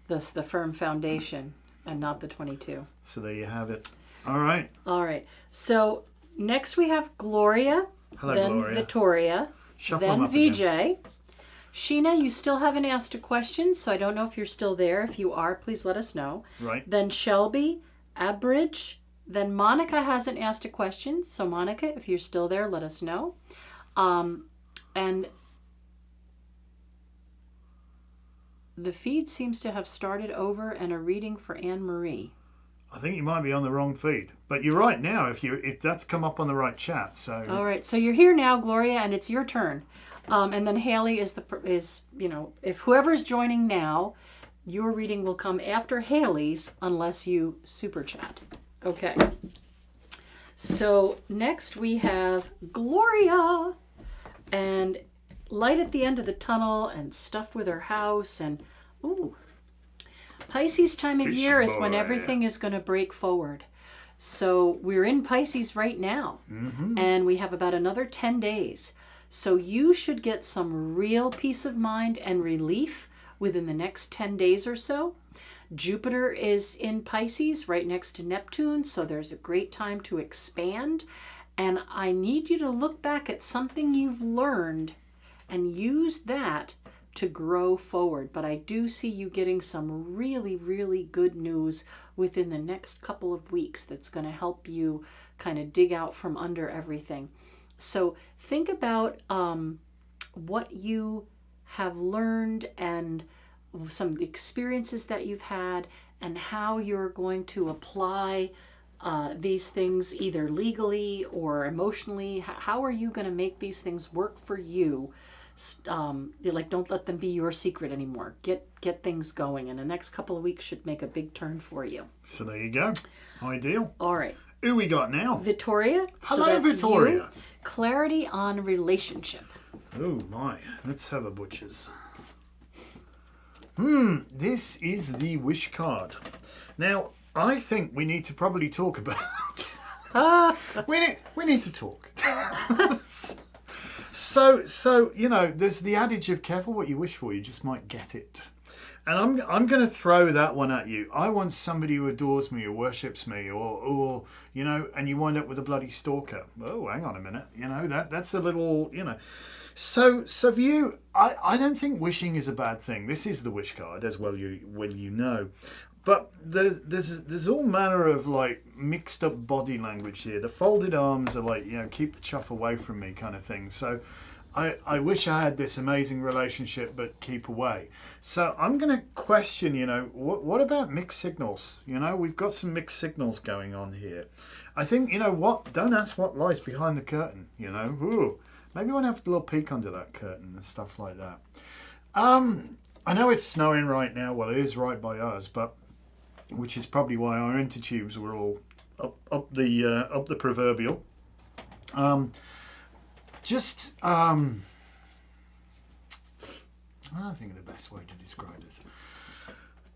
Thus the firm foundation and not the 22. So there you have it. All right. All right. So next we have Gloria, Hello, then Gloria. Victoria, Shuffle 'em then up VJ. again. Sheena, you still haven't asked a question, so I don't know if you're still there. If you are, please let us know. Right. Then Shelby, Abridge, then Monica hasn't asked a question. So Monica, if you're still there, let us know. And the feed seems to have started over and a reading for Anne-Marie. I think you might be on the wrong feed, but you're right now. If that's come up on the right chat, so All right, so you're here now, Gloria, and it's your turn. And then Haley is if whoever's joining now, your reading will come after Haley's unless you super chat. Okay. So next we have Gloria and light at the end of the tunnel and stuff with her house and Pisces time of Fish year is when boy. everything is going to break forward. So we're in Pisces right now, and we have about another 10 days. So you should get some real peace of mind and relief within the next 10 days or so. Jupiter is in Pisces right next to Neptune, so there's a great time to expand. And I need you to look back at something you've learned and use that to grow forward. But I do see you getting some really, really good news within the next couple of weeks that's going to help you kind of dig out from under everything. So think about what you have learned and some experiences that you've had and how you're going to apply these things either legally or emotionally. How are you going to make these things work for you? Don't let them be your secret anymore. Get things going, and the next couple of weeks should make a big turn for you. So there you go. Ideal. All right. Who we got now? Victoria. Hello, so that's Victoria. You. Clarity on relationship. Oh my, let's have a butcher's. This is the wish card. Now, I think we need to probably talk about. We need to talk. So there's the adage of careful what you wish for, you just might get it. And I'm going to throw that one at you. I want somebody who adores me or worships me or and you wind up with a bloody stalker. Oh, hang on a minute. That's a little, So for you, I don't think wishing is a bad thing. This is the wish card, as well you know. But there's all manner of like mixed up body language here. The folded arms are like, keep the chuff away from me kind of thing. So I wish I had this amazing relationship, but keep away. So I'm going to question, what about mixed signals? We've got some mixed signals going on here. I think, don't ask what lies behind the curtain, Ooh, maybe I want to have a little peek under that curtain and stuff like that. I know it's snowing right now. Well, it is right by us, but which is probably why our intertubes were all up the proverbial. I don't think of the best way to describe this.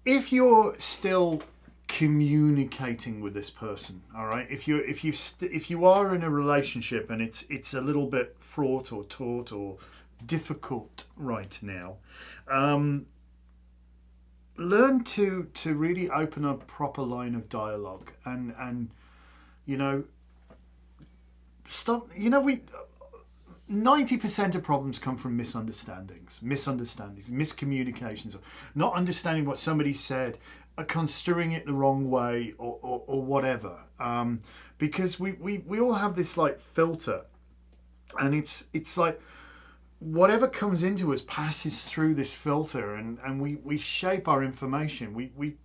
If you're still communicating with this person, all right. If you are in a relationship and it's a little bit fraught or taut or difficult right now, learn to really open a proper line of dialogue and stop. 90% of problems come from misunderstandings, miscommunications, not understanding what somebody said, construing it the wrong way or whatever. Because we all have this like filter, and it's like whatever comes into us passes through this filter, and we shape our information. We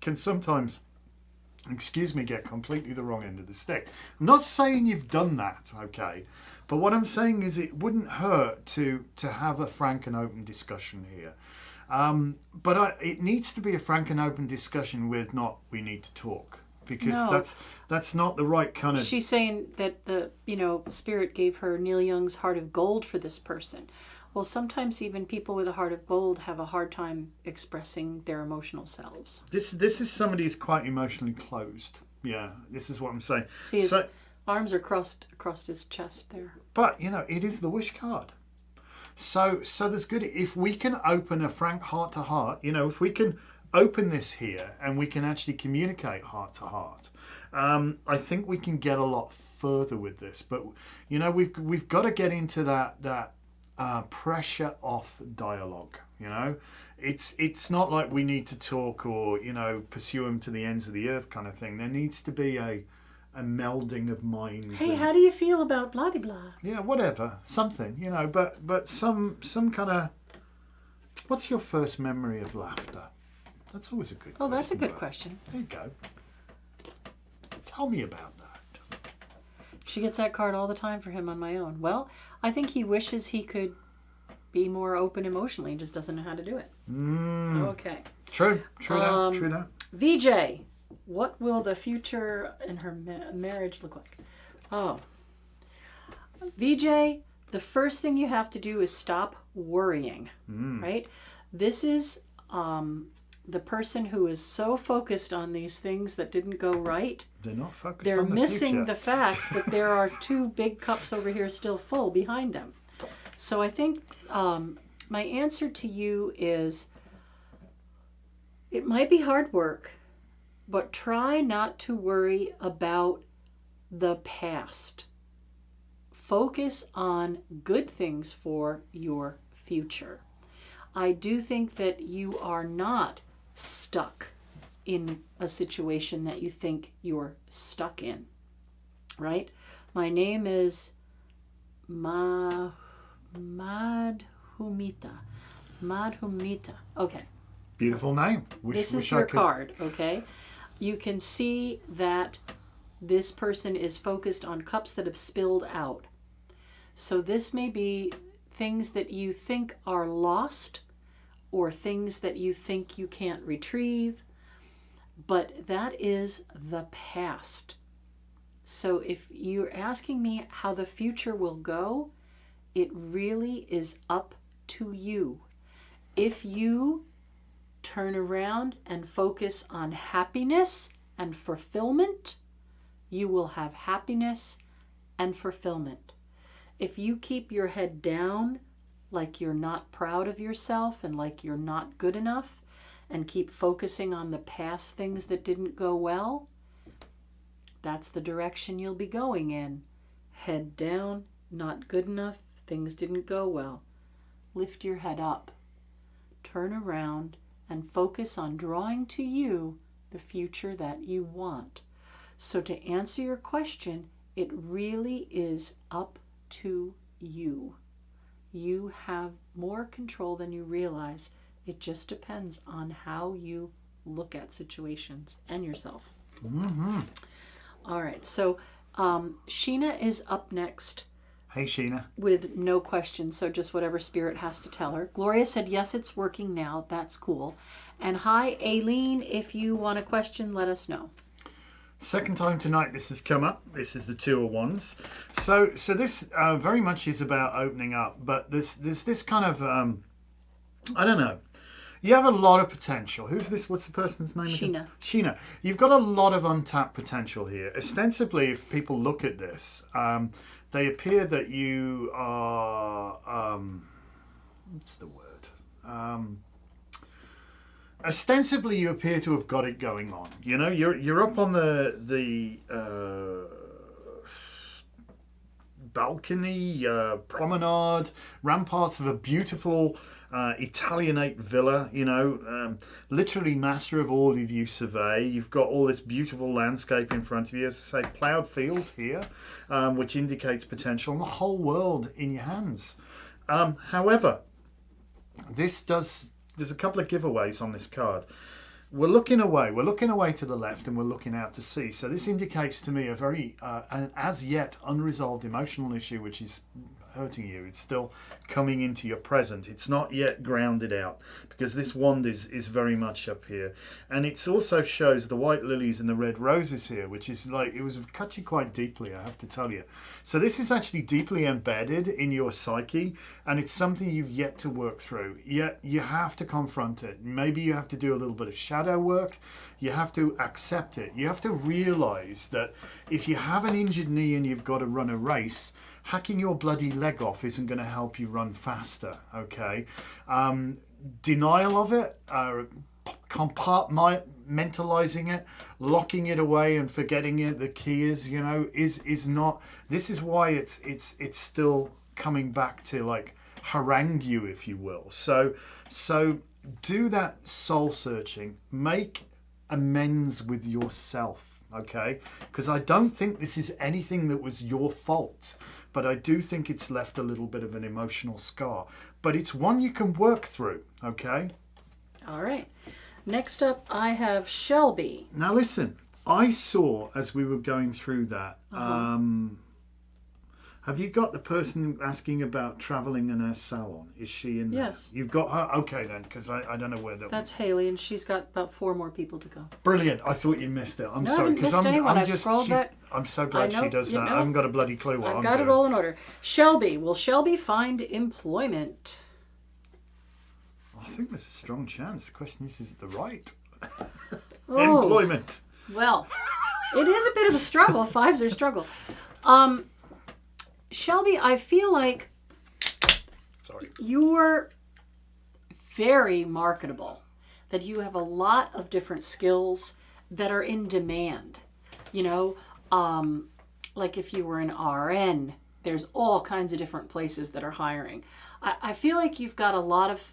can sometimes, get completely the wrong end of the stick. I'm not saying you've done that, okay? But what I'm saying is it wouldn't hurt to have a frank and open discussion here. But it needs to be a frank and open discussion with not we need to talk, because No. that's not the right kind of... She's saying that the spirit gave her Neil Young's heart of gold for this person. Well, sometimes even people with a heart of gold have a hard time expressing their emotional selves. This is somebody who's quite emotionally closed. Yeah, this is what I'm saying. See, his arms are crossed across his chest there. But it is the wish card. So there's good, if we can open a frank heart to heart, if we can open this here and we can actually communicate heart to heart, I think we can get a lot further with this. But we've got to get into that pressure off dialogue. It's not like we need to talk or pursue them to the ends of the earth kind of thing. There needs to be a melding of minds. Hey, how do you feel about blah de blah? Yeah, whatever, something, but some kind of... What's your first memory of laughter? That's always a good question. Oh, that's a good question. There you go. Tell me about that. She gets that card all the time for him on my own. Well, I think he wishes he could be more open emotionally and just doesn't know how to do it. Okay. True that. VJ, what will the future in her marriage look like? Oh. VJ, the first thing you have to do is stop worrying, right? This is the person who is so focused on these things that didn't go right. They're not focused They're on the missing future. the fact that there are 2 big cups over here still full behind them. So I think my answer to you is, it might be hard work, but try not to worry about the past. Focus on good things for your future. I do think that you are not stuck in a situation that you think you're stuck in, right? My name is Madhumita. Okay. Beautiful name. This is your card, okay? You can see that this person is focused on cups that have spilled out. So this may be things that you think are lost or things that you think you can't retrieve, but that is the past. So if you're asking me how the future will go, it really is up to you. If you turn around and focus on happiness and fulfillment, you will have happiness and fulfillment. If you keep your head down like you're not proud of yourself and like you're not good enough and keep focusing on the past things that didn't go well, that's the direction you'll be going in. Head down, not good enough, things didn't go well. Lift your head up. Turn around and focus on drawing to you the future that you want. So to answer your question, it really is up to you. You have more control than you realize. It just depends on how you look at situations and yourself. All right, so Sheena is up next. Hey, Sheena. With no questions, so just whatever spirit has to tell her. Gloria said, yes, it's working now. That's cool. And hi, Aileen. If you want a question, let us know. Second time tonight this has come up. This is the 2 of Wands. So this very much is about opening up, but there's this kind of, I don't know. You have a lot of potential. Who's this? What's the person's name again? Sheena. You've got a lot of untapped potential here. Ostensibly, if people look at this, they appear that you are, what's the word? Ostensibly, you appear to have got it going on. You're up on the balcony, promenade, ramparts of a beautiful Italianate villa. Literally master of all of you survey. You've got all this beautiful landscape in front of you. As I say, ploughed field here, which indicates potential, and the whole world in your hands. However, there's a couple of giveaways on this card. We're looking away to the left, and we're looking out to sea. So this indicates to me a very, an as yet unresolved emotional issue, which is hurting you. It's still coming into your present. It's not yet grounded out, because this wand is very much up here. And it also shows the white lilies and the red roses here, which is like, it was cut you quite deeply, I have to tell you. So this is actually deeply embedded in your psyche, and it's something you've yet to work through. Yet you have to confront it. Maybe you have to do a little bit of shadow work. You have to accept it. You have to realize that if you have an injured knee and you've got to run a race, hacking your bloody leg off isn't going to help you run faster, okay? Denial of it, compartmentalizing it, locking it away and forgetting it, the key is, you know, is not. This is why it's still coming back to like harangue you, if you will. So do that soul searching, make amends with yourself, okay? Because I don't think this is anything that was your fault, but I do think it's left a little bit of an emotional scar, but it's one you can work through, okay? All right. Next up, I have Shelby. Now listen, I saw as we were going through that, have you got the person asking about travelling in her salon? Is she in there? Yes. You've got her? Okay then, because I don't know where that That's Haley, and she's got about 4 more people to go. Brilliant. I thought you missed it. I'm No, I sorry. didn't miss anyone. I've scrolled back. I'm so glad I know, she does you that. know, I haven't got a bloody clue what I'm doing. I've got it all in order. Shelby. Will Shelby find employment? I think there's a strong chance. The question is it the right? Oh. Employment. Well, it is a bit of a struggle. 5s are a struggle. Shelby, I feel like you're very marketable, that you have a lot of different skills that are in demand. You know, like if you were an RN, there's all kinds of different places that are hiring. I feel like you've got a lot of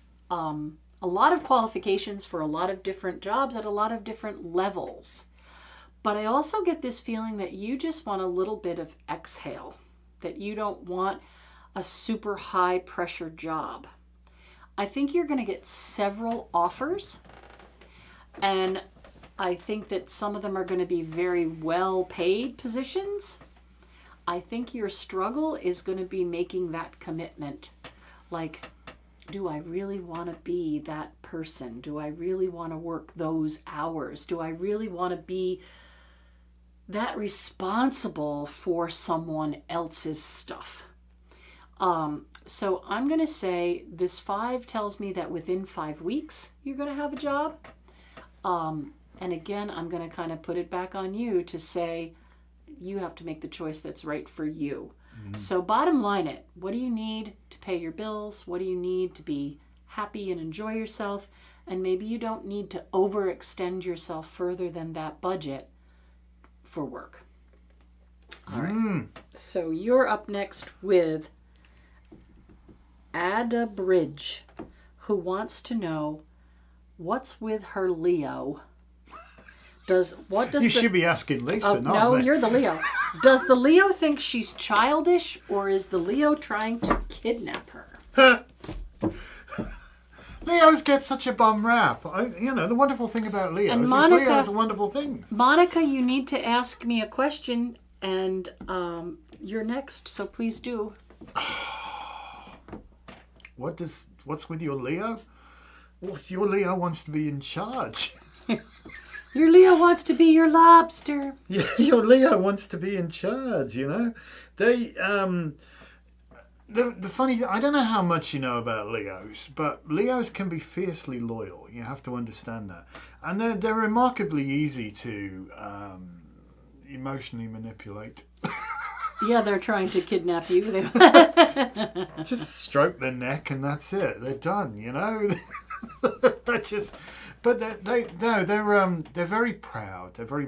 qualifications for a lot of different jobs at a lot of different levels. But I also get this feeling that you just want a little bit of exhale, that you don't want a super high pressure job. I think you're going to get several offers, and I think that some of them are going to be very well paid positions. I think your struggle is going to be making that commitment. Like, do I really want to be that person? Do I really want to work those hours? Do I really want to be that responsible for someone else's stuff? So I'm going to say this 5 tells me that within 5 weeks you're going to have a job. And again, I'm going to kind of put it back on you to say you have to make the choice that's right for you. Mm-hmm. So bottom line it, what do you need to pay your bills? What do you need to be happy and enjoy yourself? And maybe you don't need to overextend yourself further than that budget for work. All right. So you're up next with Ada Bridge, who wants to know what's with her Leo. You should be asking Lisa, not no, me. you're the Leo. Does the Leo think she's childish, or is the Leo trying to kidnap her? Leos get such a bum rap. The wonderful thing about Leos is Leos are wonderful things. Monica, you need to ask me a question, and you're next, so please do. What's with your Leo? Well, your Leo wants to be in charge. Your Leo wants to be your lobster. Yeah, your Leo wants to be in charge, you know. They, the funny thing, I don't know how much you know about Leos, but Leos can be fiercely loyal. You have to understand that. And they're remarkably easy to emotionally manipulate. Yeah, they're trying to kidnap you. Just stroke their neck and that's it. They're done, you know. But they're very proud. They're very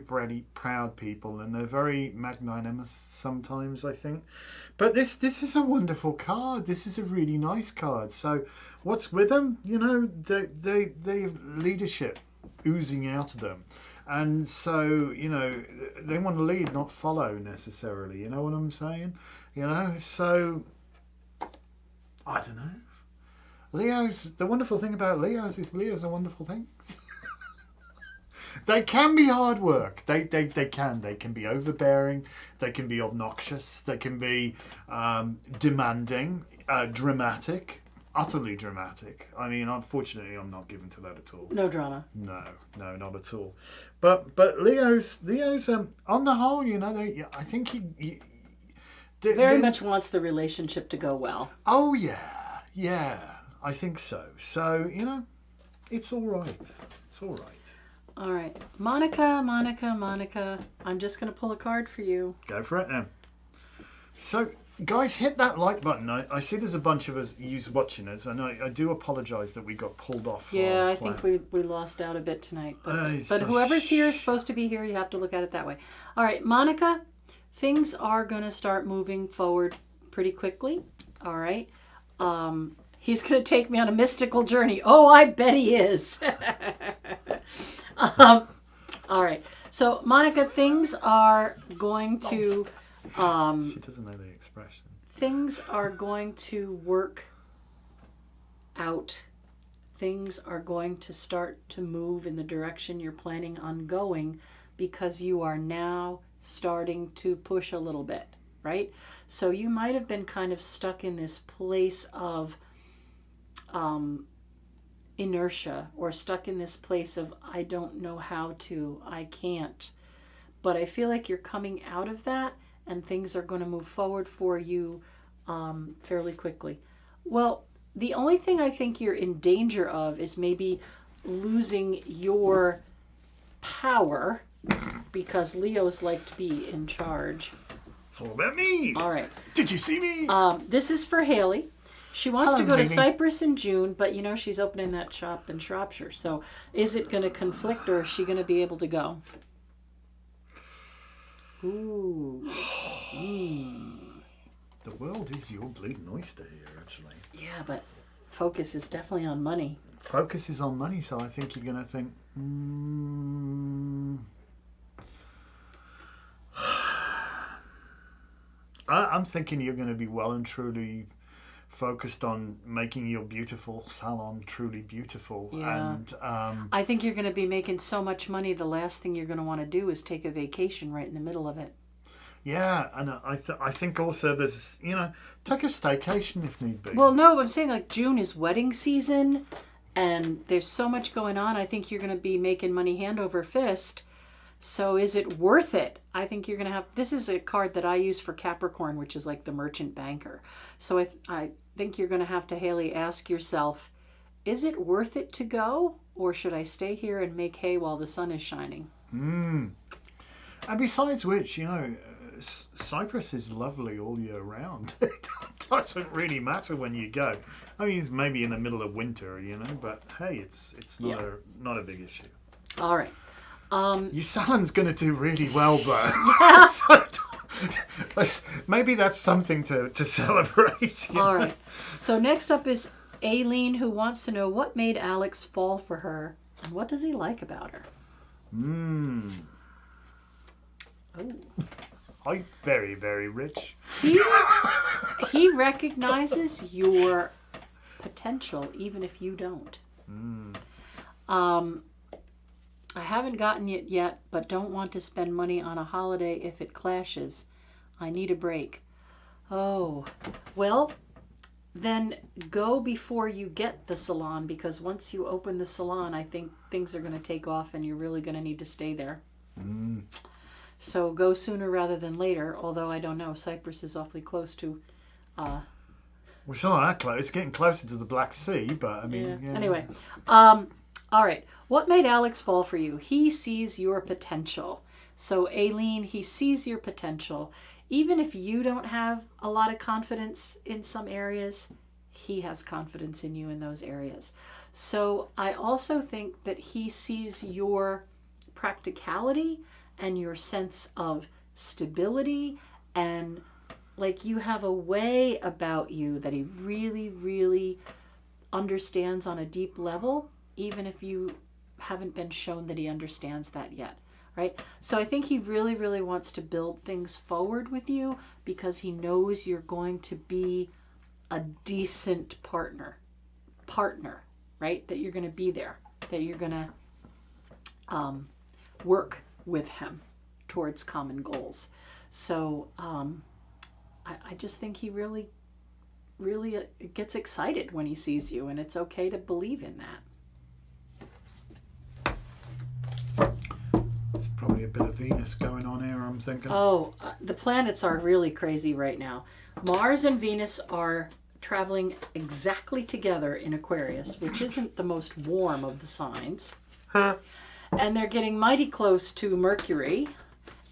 proud people, and they're very magnanimous sometimes, I think. But this is a wonderful card. This is a really nice card. So what's with them? You know, they have leadership oozing out of them. And so, you know, they want to lead, not follow necessarily. You know what I'm saying? You know, so I don't know. Leos, the wonderful thing about Leos is Leos are wonderful things. They can be hard work. They can. They can be overbearing. They can be obnoxious. They can be demanding, dramatic, utterly dramatic. I mean, unfortunately, I'm not given to that at all. No drama. No, not at all. But Leo's on the whole, you know, I think he very much wants the relationship to go well. Oh yeah, I think so. So, you know, it's all right. It's all right. All right. Monica. I'm just going to pull a card for you. Go for it now. So, guys, hit that like button. I see there's a bunch of us watching us, and I do apologise that we got pulled off. Yeah, I think we lost out a bit tonight. But whoever's here is supposed to be here. You have to look at it that way. All right, Monica, things are going to start moving forward pretty quickly. All right. He's going to take me on a mystical journey. Oh, I bet he is. All right. So, Monica, things are going to... she doesn't know the expression. Things are going to work out. Things are going to start to move in the direction you're planning on going because you are now starting to push a little bit, right? So you might have been kind of stuck in this place of inertia, or stuck in this place of I don't know how to, I can't. But I feel like you're coming out of that and things are going to move forward for you fairly quickly. Well, the only thing I think you're in danger of is maybe losing your power, because Leos like to be in charge. It's all about me. All right. Did you see me? This is for Haley. She wants to go Haley. to Cyprus in June, but you know she's opening that shop in Shropshire. So is it going to conflict, or is she going to be able to go? Ooh. The world is your bleeding oyster here, actually. Yeah, but focus is definitely on money. Focus is on money, so I think you're going to think, I'm thinking you're going to be well and truly focused on making your beautiful salon truly beautiful. Yeah. And I think you're going to be making so much money, the last thing you're going to want to do is take a vacation right in the middle of it. yeah, and I think also there's, you know, take a staycation if need be. Well, no, I'm saying like June is wedding season and there's so much going on. I think you're going to be making money hand over fist. So is it worth it? I think you're going to have... This is a card that I use for Capricorn, which is like the merchant banker. So I think you're going to have to, Haley, ask yourself, is it worth it to go? Or should I stay here and make hay while the sun is shining? And besides which, you know, Cyprus is lovely all year round. It doesn't really matter when you go. I mean, it's maybe in the middle of winter, you know, but hey, it's not a big issue. All right. Your salon's going to do really well, though. Yeah. So, maybe that's something to celebrate. All right. So next up is Aileen, who wants to know what made Alex fall for her and what does he like about her? Oh. I'm very, very rich. He recognizes your potential, even if you don't. I haven't gotten it yet, but don't want to spend money on a holiday if it clashes. I need a break. Oh, well, then go before you get the salon, because once you open the salon, I think things are going to take off and you're really going to need to stay there. So go sooner rather than later, although I don't know. Cyprus is awfully close to... Well, it's not that close. It's getting closer to the Black Sea, but I mean... Yeah. Yeah. Anyway, all right. What made Alex fall for you? He sees your potential. So Aileen, he sees your potential. Even if you don't have a lot of confidence in some areas, he has confidence in you in those areas. So I also think that he sees your practicality and your sense of stability, and like you have a way about you that he really, really understands on a deep level, even if you haven't been shown that he understands that yet, right? So I think he really, really wants to build things forward with you because he knows you're going to be a decent partner, right? That you're going to be there, that you're going to work with him towards common goals. So I just think he really gets excited when he sees you, and it's okay to believe in that. There's probably a bit of Venus going on here, I'm thinking. Oh, the planets are really crazy right now. Mars and Venus are traveling exactly together in Aquarius, which isn't the most warm of the signs. And they're getting mighty close to Mercury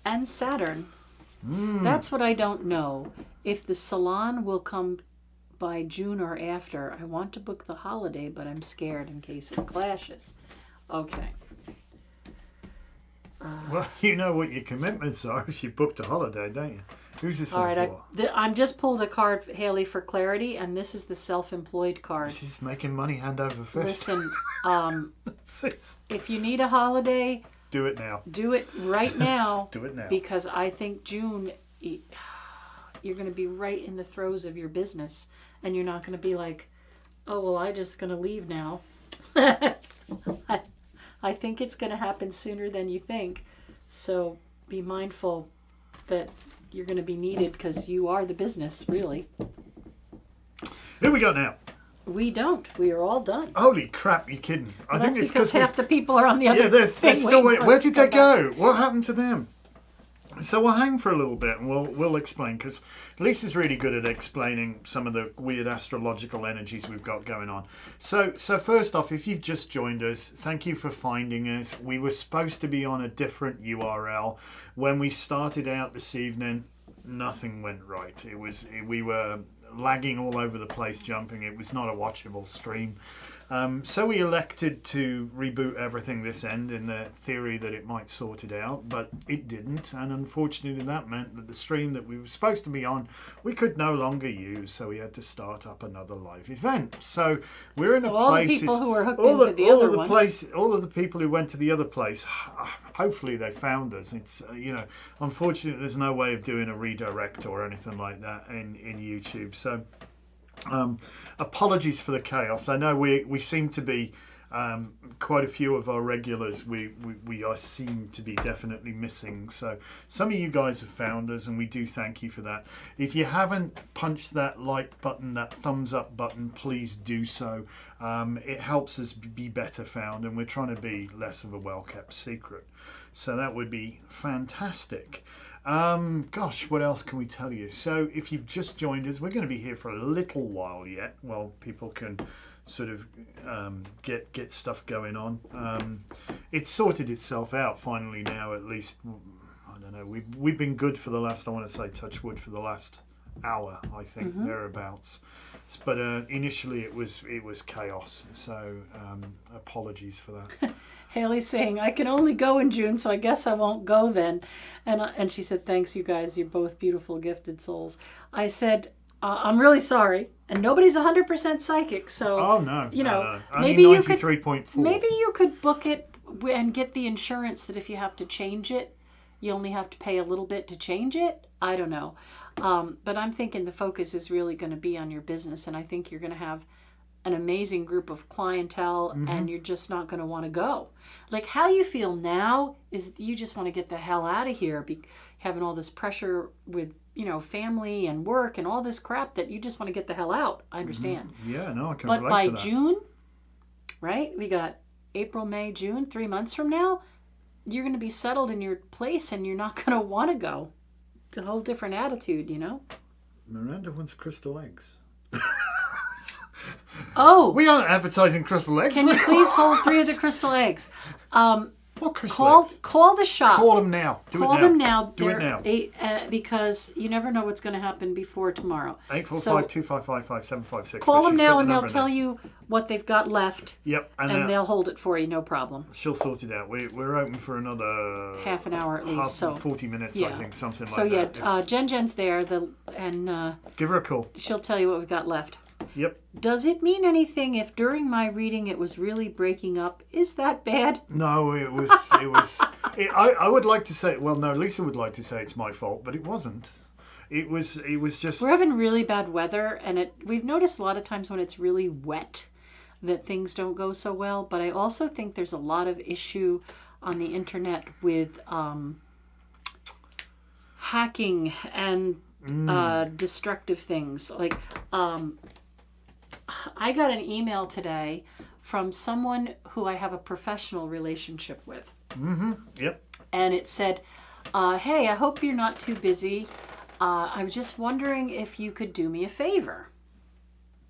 and Saturn. That's what I don't know. If the salon will come by June or after. I want to book the holiday, but I'm scared in case it clashes. Okay. Well, you know what your commitments are if you booked a holiday, don't you? Who's this All one right, for? I'm just pulled a card, Haley, for clarity, and this is the self-employed card. This is making money hand over fist. Listen, if you need a holiday, do it now. do it right now. Do it now. Because I think June, you're going to be right in the throes of your business, and you're not going to be like, oh, well, I'm just going to leave now. I think it's going to happen sooner than you think. So be mindful that you're going to be needed because you are the business, really. Who we got now? We don't. We are all done. Holy crap, you're kidding. I That's think it's because half the people are on the other they're thing still waiting. for Where us to did they come back. go? What happened to them? So we'll hang for a little bit and we'll explain, because Lisa's really good at explaining some of the weird astrological energies we've got going on. So first off, if you've just joined us, thank you for finding us. We were supposed to be on a different URL. When we started out this evening, nothing went right. We were lagging all over the place, jumping. It was not a watchable stream. So we elected to reboot everything this end in the theory that it might sort it out, but it didn't, and unfortunately that meant that the stream that we were supposed to be on we could no longer use, so we had to start up another live event. So we're in a all place... the people who were hooked into the other one. All of the people who went to the other place, hopefully they found us. It's unfortunately there's no way of doing a redirect or anything like that in YouTube, so apologies for the chaos. I know we seem to be quite a few of our regulars we seem to be definitely missing, so some of you guys have found us and we do thank you for that. If you haven't punched that like button, that thumbs up button, please do so. It helps us be better found, and we're trying to be less of a well-kept secret, so that would be fantastic. Gosh, what else can we tell you? So if you've just joined us, we're going to be here for a little while yet, while people can sort of get stuff going on. It's sorted itself out finally now, at least. I don't know, we've been good for the last, I want to say touch wood, for the last hour, I think, thereabouts. But initially it was chaos, so apologies for that. Haley's saying, I can only go in June, so I guess I won't go then. And she said, thanks, you guys. You're both beautiful, gifted souls. I said, I'm really sorry. And nobody's 100% psychic, so... Oh, no. No. Only 93.4. Maybe you could book it and get the insurance that if you have to change it, you only have to pay a little bit to change it. I don't know. But I'm thinking the focus is really going to be on your business, and I think you're going to have an amazing group of clientele, and you're just not going to want to go. Like, how you feel now is you just want to get the hell out of here, having all this pressure with, family and work and all this crap that you just want to get the hell out. I understand. Yeah, no, I can But relate by to that. June, right, we got April, May, June, 3 months from now, you're going to be settled in your place and you're not going to want to go. It's a whole different attitude, Miranda wants crystal eggs. Oh, We aren't advertising crystal eggs. can you please hold 3 of the crystal eggs? What crystal eggs? Call the shop. Call them now. Call them now. Do it now. Because you never know what's going to happen before tomorrow. 845-255-5756. Call them She's now put and the they'll number in tell there. you what they've got left, Yep, and they'll hold it for you, no problem. she'll sort it out. We're open for another Half an hour at least. So 40 minutes, yeah. I think, something So like that. Jen's there, and Give her a call. she'll tell you what we've got left. Yep. Does it mean anything if during my reading it was really breaking up? Is that bad? No, it was. I would like to say. Well, no, Lisa would like to say it's my fault, but it wasn't. It was just. We're having really bad weather, and we've noticed a lot of times when it's really wet that things don't go so well. But I also think there's a lot of issue on the internet with hacking and destructive things. Like, I got an email today from someone who I have a professional relationship with. Yep. And it said, hey, I hope you're not too busy. I was just wondering if you could do me a favor.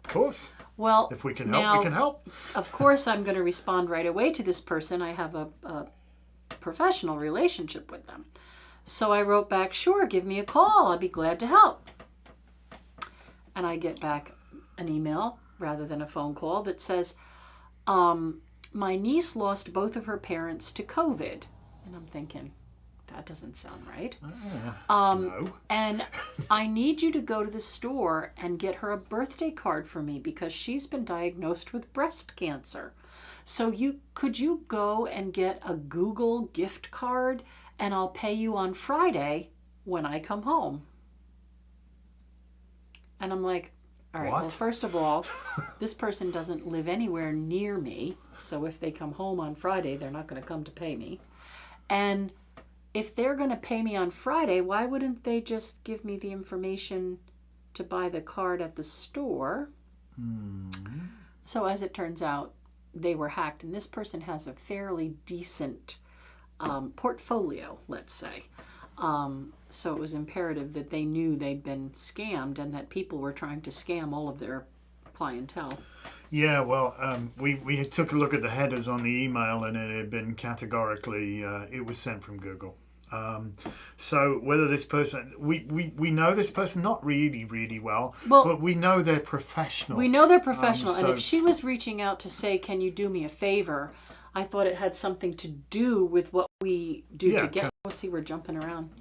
Of course. Well, if we can now, help, we can help. Of course, I'm going to respond right away to this person. I have a professional relationship with them. So I wrote back, sure, give me a call. I'd be glad to help. And I get back an email rather than a phone call that says, my niece lost both of her parents to COVID. And I'm thinking, that doesn't sound right. No. And I need you to go to the store and get her a birthday card for me because she's been diagnosed with breast cancer. So could you go and get a Google gift card and I'll pay you on Friday when I come home. And I'm like, all right, What? well, first of all, this person doesn't live anywhere near me. So if they come home on Friday, they're not going to come to pay me. And if they're going to pay me on Friday, why wouldn't they just give me the information to buy the card at the store? So as it turns out, they were hacked. And this person has a fairly decent portfolio, let's say. So it was imperative that they knew they'd been scammed and that people were trying to scam all of their clientele. Yeah, well, we took a look at the headers on the email and it had been categorically, it was sent from Google. So whether this person, we know this person not really well, but we know they're professional. We know they're professional. And if she was reaching out to say, can you do me a favor? I thought it had something to do with what we do together. See, we're jumping around.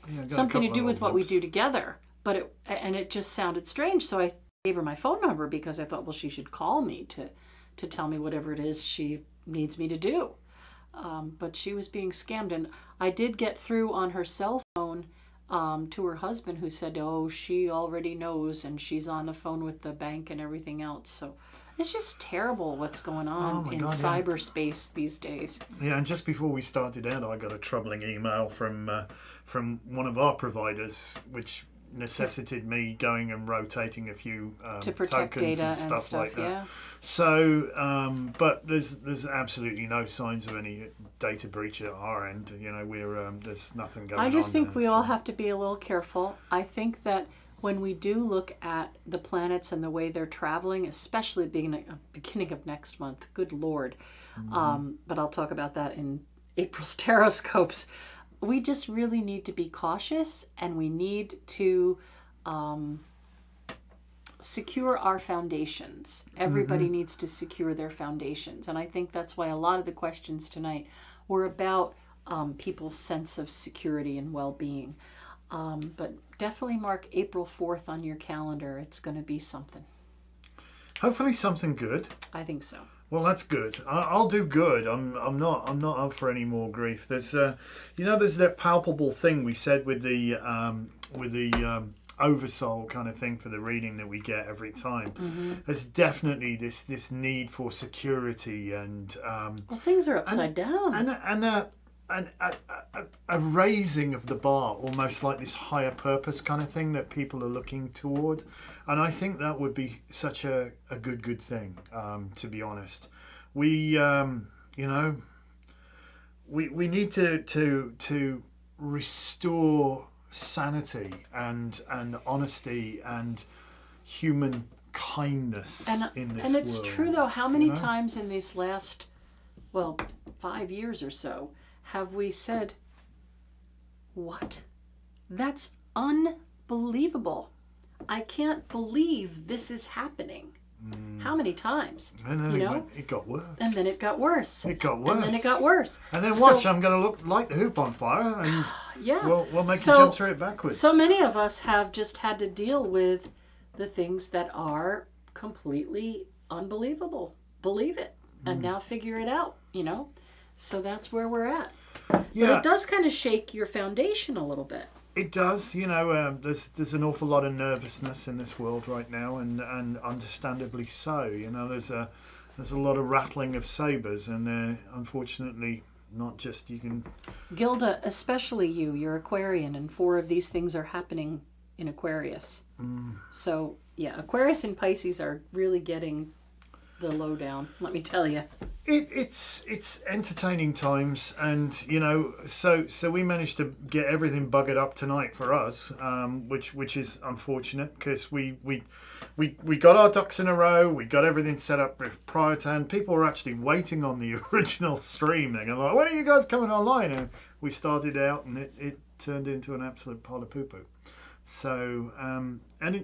Yeah, something to do with what we do together. But it just sounded strange. So I gave her my phone number because I thought, well, she should call me to tell me whatever it is she needs me to do. But she was being scammed. And I did get through on her cell phone to her husband, who said, oh, she already knows and she's on the phone with the bank and everything else. So it's just terrible what's going on in cyberspace these days. Yeah, and just before we started out, I got a troubling email from one of our providers, which necessitated me going and rotating a few to protect tokens data and stuff like that. Yeah. So, but there's absolutely no signs of any data breach at our end. You know, there's nothing going on. I just think we all have to be a little careful. I think that when we do look at the planets and the way they're traveling, especially beginning of next month, good Lord. But I'll talk about that in April's Taroscopes. We just really need to be cautious and we need to secure our foundations. Everybody needs to secure their foundations. And I think that's why a lot of the questions tonight were about people's sense of security and well-being. But definitely mark April 4th on your calendar. It's going to be something. Hopefully something good. I think so. Well, that's good. I'll do good. I'm not up for any more grief. There's there's that palpable thing we said with the oversoul kind of thing for the reading that we get every time. There's definitely this need for security and well, things are upside down and a raising of the bar, almost like this higher purpose kind of thing that people are looking toward. And I think that would be such a good thing, to be honest. We we need to restore sanity and honesty and human kindness in this world. And it's true, though, how many times in these last, 5 years or so, have we said, what? That's unbelievable. I can't believe this is happening. How many times? And then it got worse. And then it got worse. It got worse. And then it got worse. And then watch, I'm going to light the hoop on fire and we'll make you jump through it backwards. So many of us have just had to deal with the things that are completely unbelievable. Believe it. And now figure it out, So that's where we're at. Yeah. But it does kind of shake your foundation a little bit. It does, there's an awful lot of nervousness in this world right now, and understandably so. There's a lot of rattling of sabers, and unfortunately, not just you can. Gilda, especially you're Aquarian, and 4 of these things are happening in Aquarius. So, yeah, Aquarius and Pisces are really getting the lowdown, let me tell you. It's entertaining times, and so we managed to get everything buggered up tonight for us, which is unfortunate because we got our ducks in a row, we got everything set up prior to, and people were actually waiting on the original stream. They're going like, when are you guys coming online? And we started out, and it turned into an absolute pile of poo-poo. So,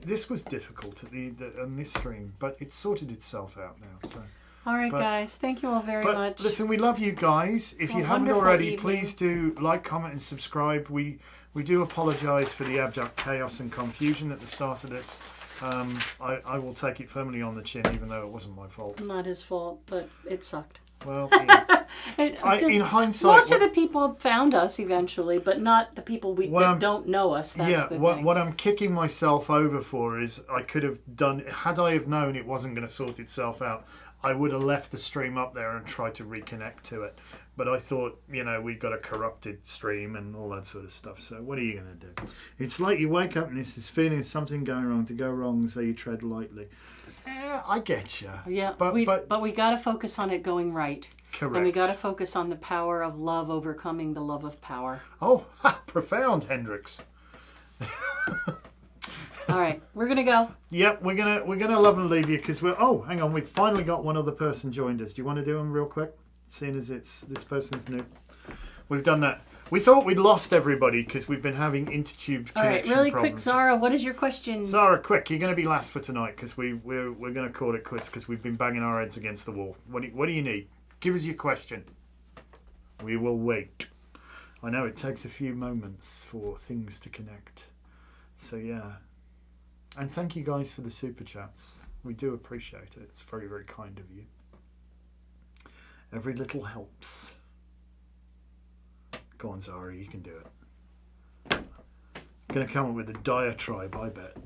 this was difficult on this stream, but it sorted itself out now. So, all right, guys, thank you all very much. Listen, we love you guys. If you haven't already, please do like, comment, and subscribe. We do apologise for the abject chaos and confusion at the start of this. I will take it firmly on the chin, even though it wasn't my fault. Not his fault, but it sucked. Well, yeah. In hindsight, most of the people found us eventually, but not the people that don't know us. That's the thing. What I'm kicking myself over for is I could have done. Had I have known it wasn't going to sort itself out, I would have left the stream up there and tried to reconnect to it. But I thought, we've got a corrupted stream and all that sort of stuff. So what are you going to do? It's like you wake up and there's this feeling of something going wrong. To go wrong, so you tread lightly. I get you. Yeah, but we got to focus on it going right. Correct. And we got to focus on the power of love overcoming the love of power. Oh, profound, Hendrix. All right, we're gonna go. Yep, we're gonna love and leave you because we're. Oh, hang on, we've finally got one other person joined us. Do you want to do them real quick? Seeing as this person's new, we've done that. We thought we'd lost everybody because we've been having intertube connection All right, really problems. quick, Zara, what is your question? Zara, quick, you're going to be last for tonight because we're going to call it quits because we've been banging our heads against the wall. What do you need? Give us your question. We will wait. I know it takes a few moments for things to connect. So yeah. And thank you guys for the super chats. We do appreciate it. It's very, very kind of you. Every little helps. Go on, Zara, you can do it. I'm going to come up with a diatribe, I bet.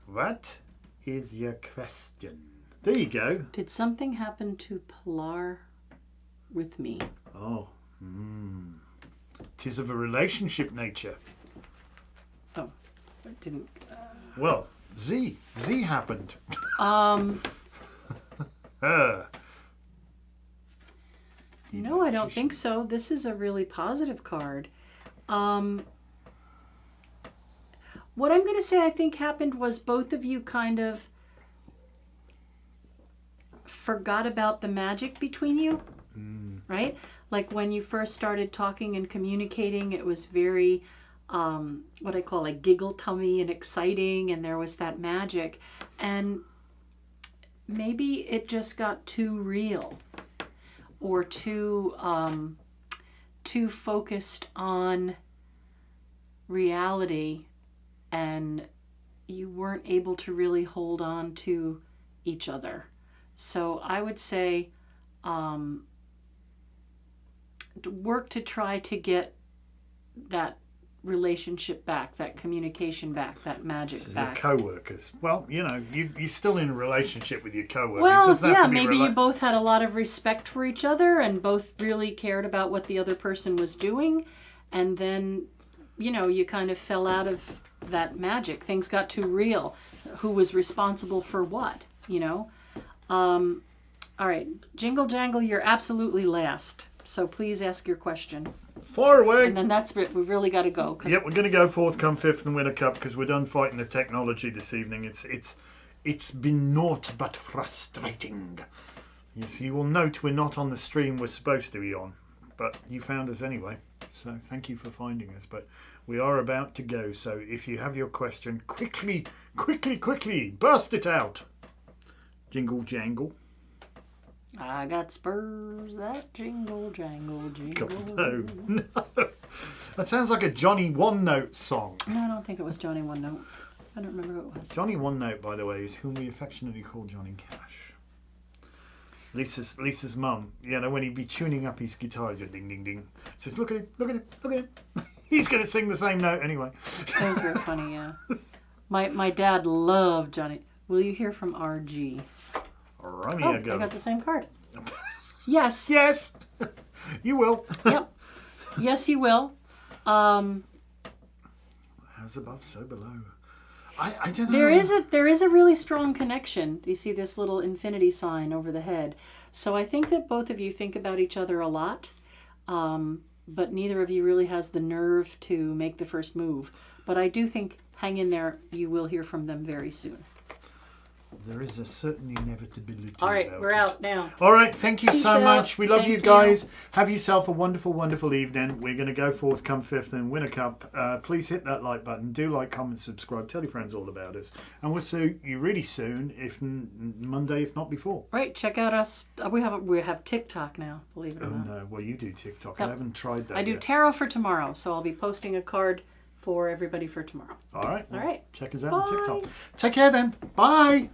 What is your question? There you go. Did something happen to Pilar with me? Oh, 'tis of a relationship nature. Oh, it didn't. Well, Z happened. No, I don't think so. This is a really positive card. What I'm going to say I think happened was both of you kind of forgot about the magic between you, right? Like when you first started talking and communicating, it was very, what I call like giggle tummy and exciting, and there was that magic. And maybe it just got too real. Or too focused on reality, and you weren't able to really hold on to each other. So I would say work to try to get that relationship back, that communication back, that magic back. The co-workers. Well, you're still in a relationship with your co-workers. Well, yeah, maybe you both had a lot of respect for each other and both really cared about what the other person was doing. And then, you kind of fell out of that magic. Things got too real. Who was responsible for what, All right, Jingle Jangle, you're absolutely last. So please ask your question. Far away. And then that's it. We really got to go. Yep, we're going to go fourth, come fifth, and win a cup because we're done fighting the technology this evening. It's been naught but frustrating. Yes, you will note we're not on the stream we're supposed to be on, but you found us anyway. So thank you for finding us. But we are about to go. So if you have your question, quickly, burst it out. Jingle jangle. I got spurs that jingle, jangle, jingle. God, no. That sounds like a Johnny One Note song. No, I don't think it was Johnny One Note. I don't remember who it was. Johnny One Note, by the way, is whom we affectionately call Johnny Cash. Lisa's mum, when he'd be tuning up his guitar, he's a ding, ding, ding. Says, look at him. He's going to sing the same note anyway. That was very funny, yeah. My dad loved Johnny. Will you hear from RG? I got the same card. Yes. Yes, you will. Yep. Yes, you will. As above, so below. I don't know. There is a really strong connection. Do you see this little infinity sign over the head? So I think that both of you think about each other a lot, but neither of you really has the nerve to make the first move. But I do think, hang in there, you will hear from them very soon. There is a certain inevitability. All right, about we're it. out now. All right, thank you Peace so out. much. We love Thank you you. guys. Have yourself a wonderful, wonderful evening. We're going to go forth, come fifth, and win a cup. Please hit that like button. Do like, comment, subscribe. Tell your friends all about us. And we'll see you really soon, if Monday, if not before. Right, check out us. We have TikTok now, believe it or Oh not. no, well you do TikTok. Yep. I haven't tried that I do yet. tarot for tomorrow, so I'll be posting a card for everybody for tomorrow. All right. All right. Check us out on Bye. TikTok. Take care then. Bye.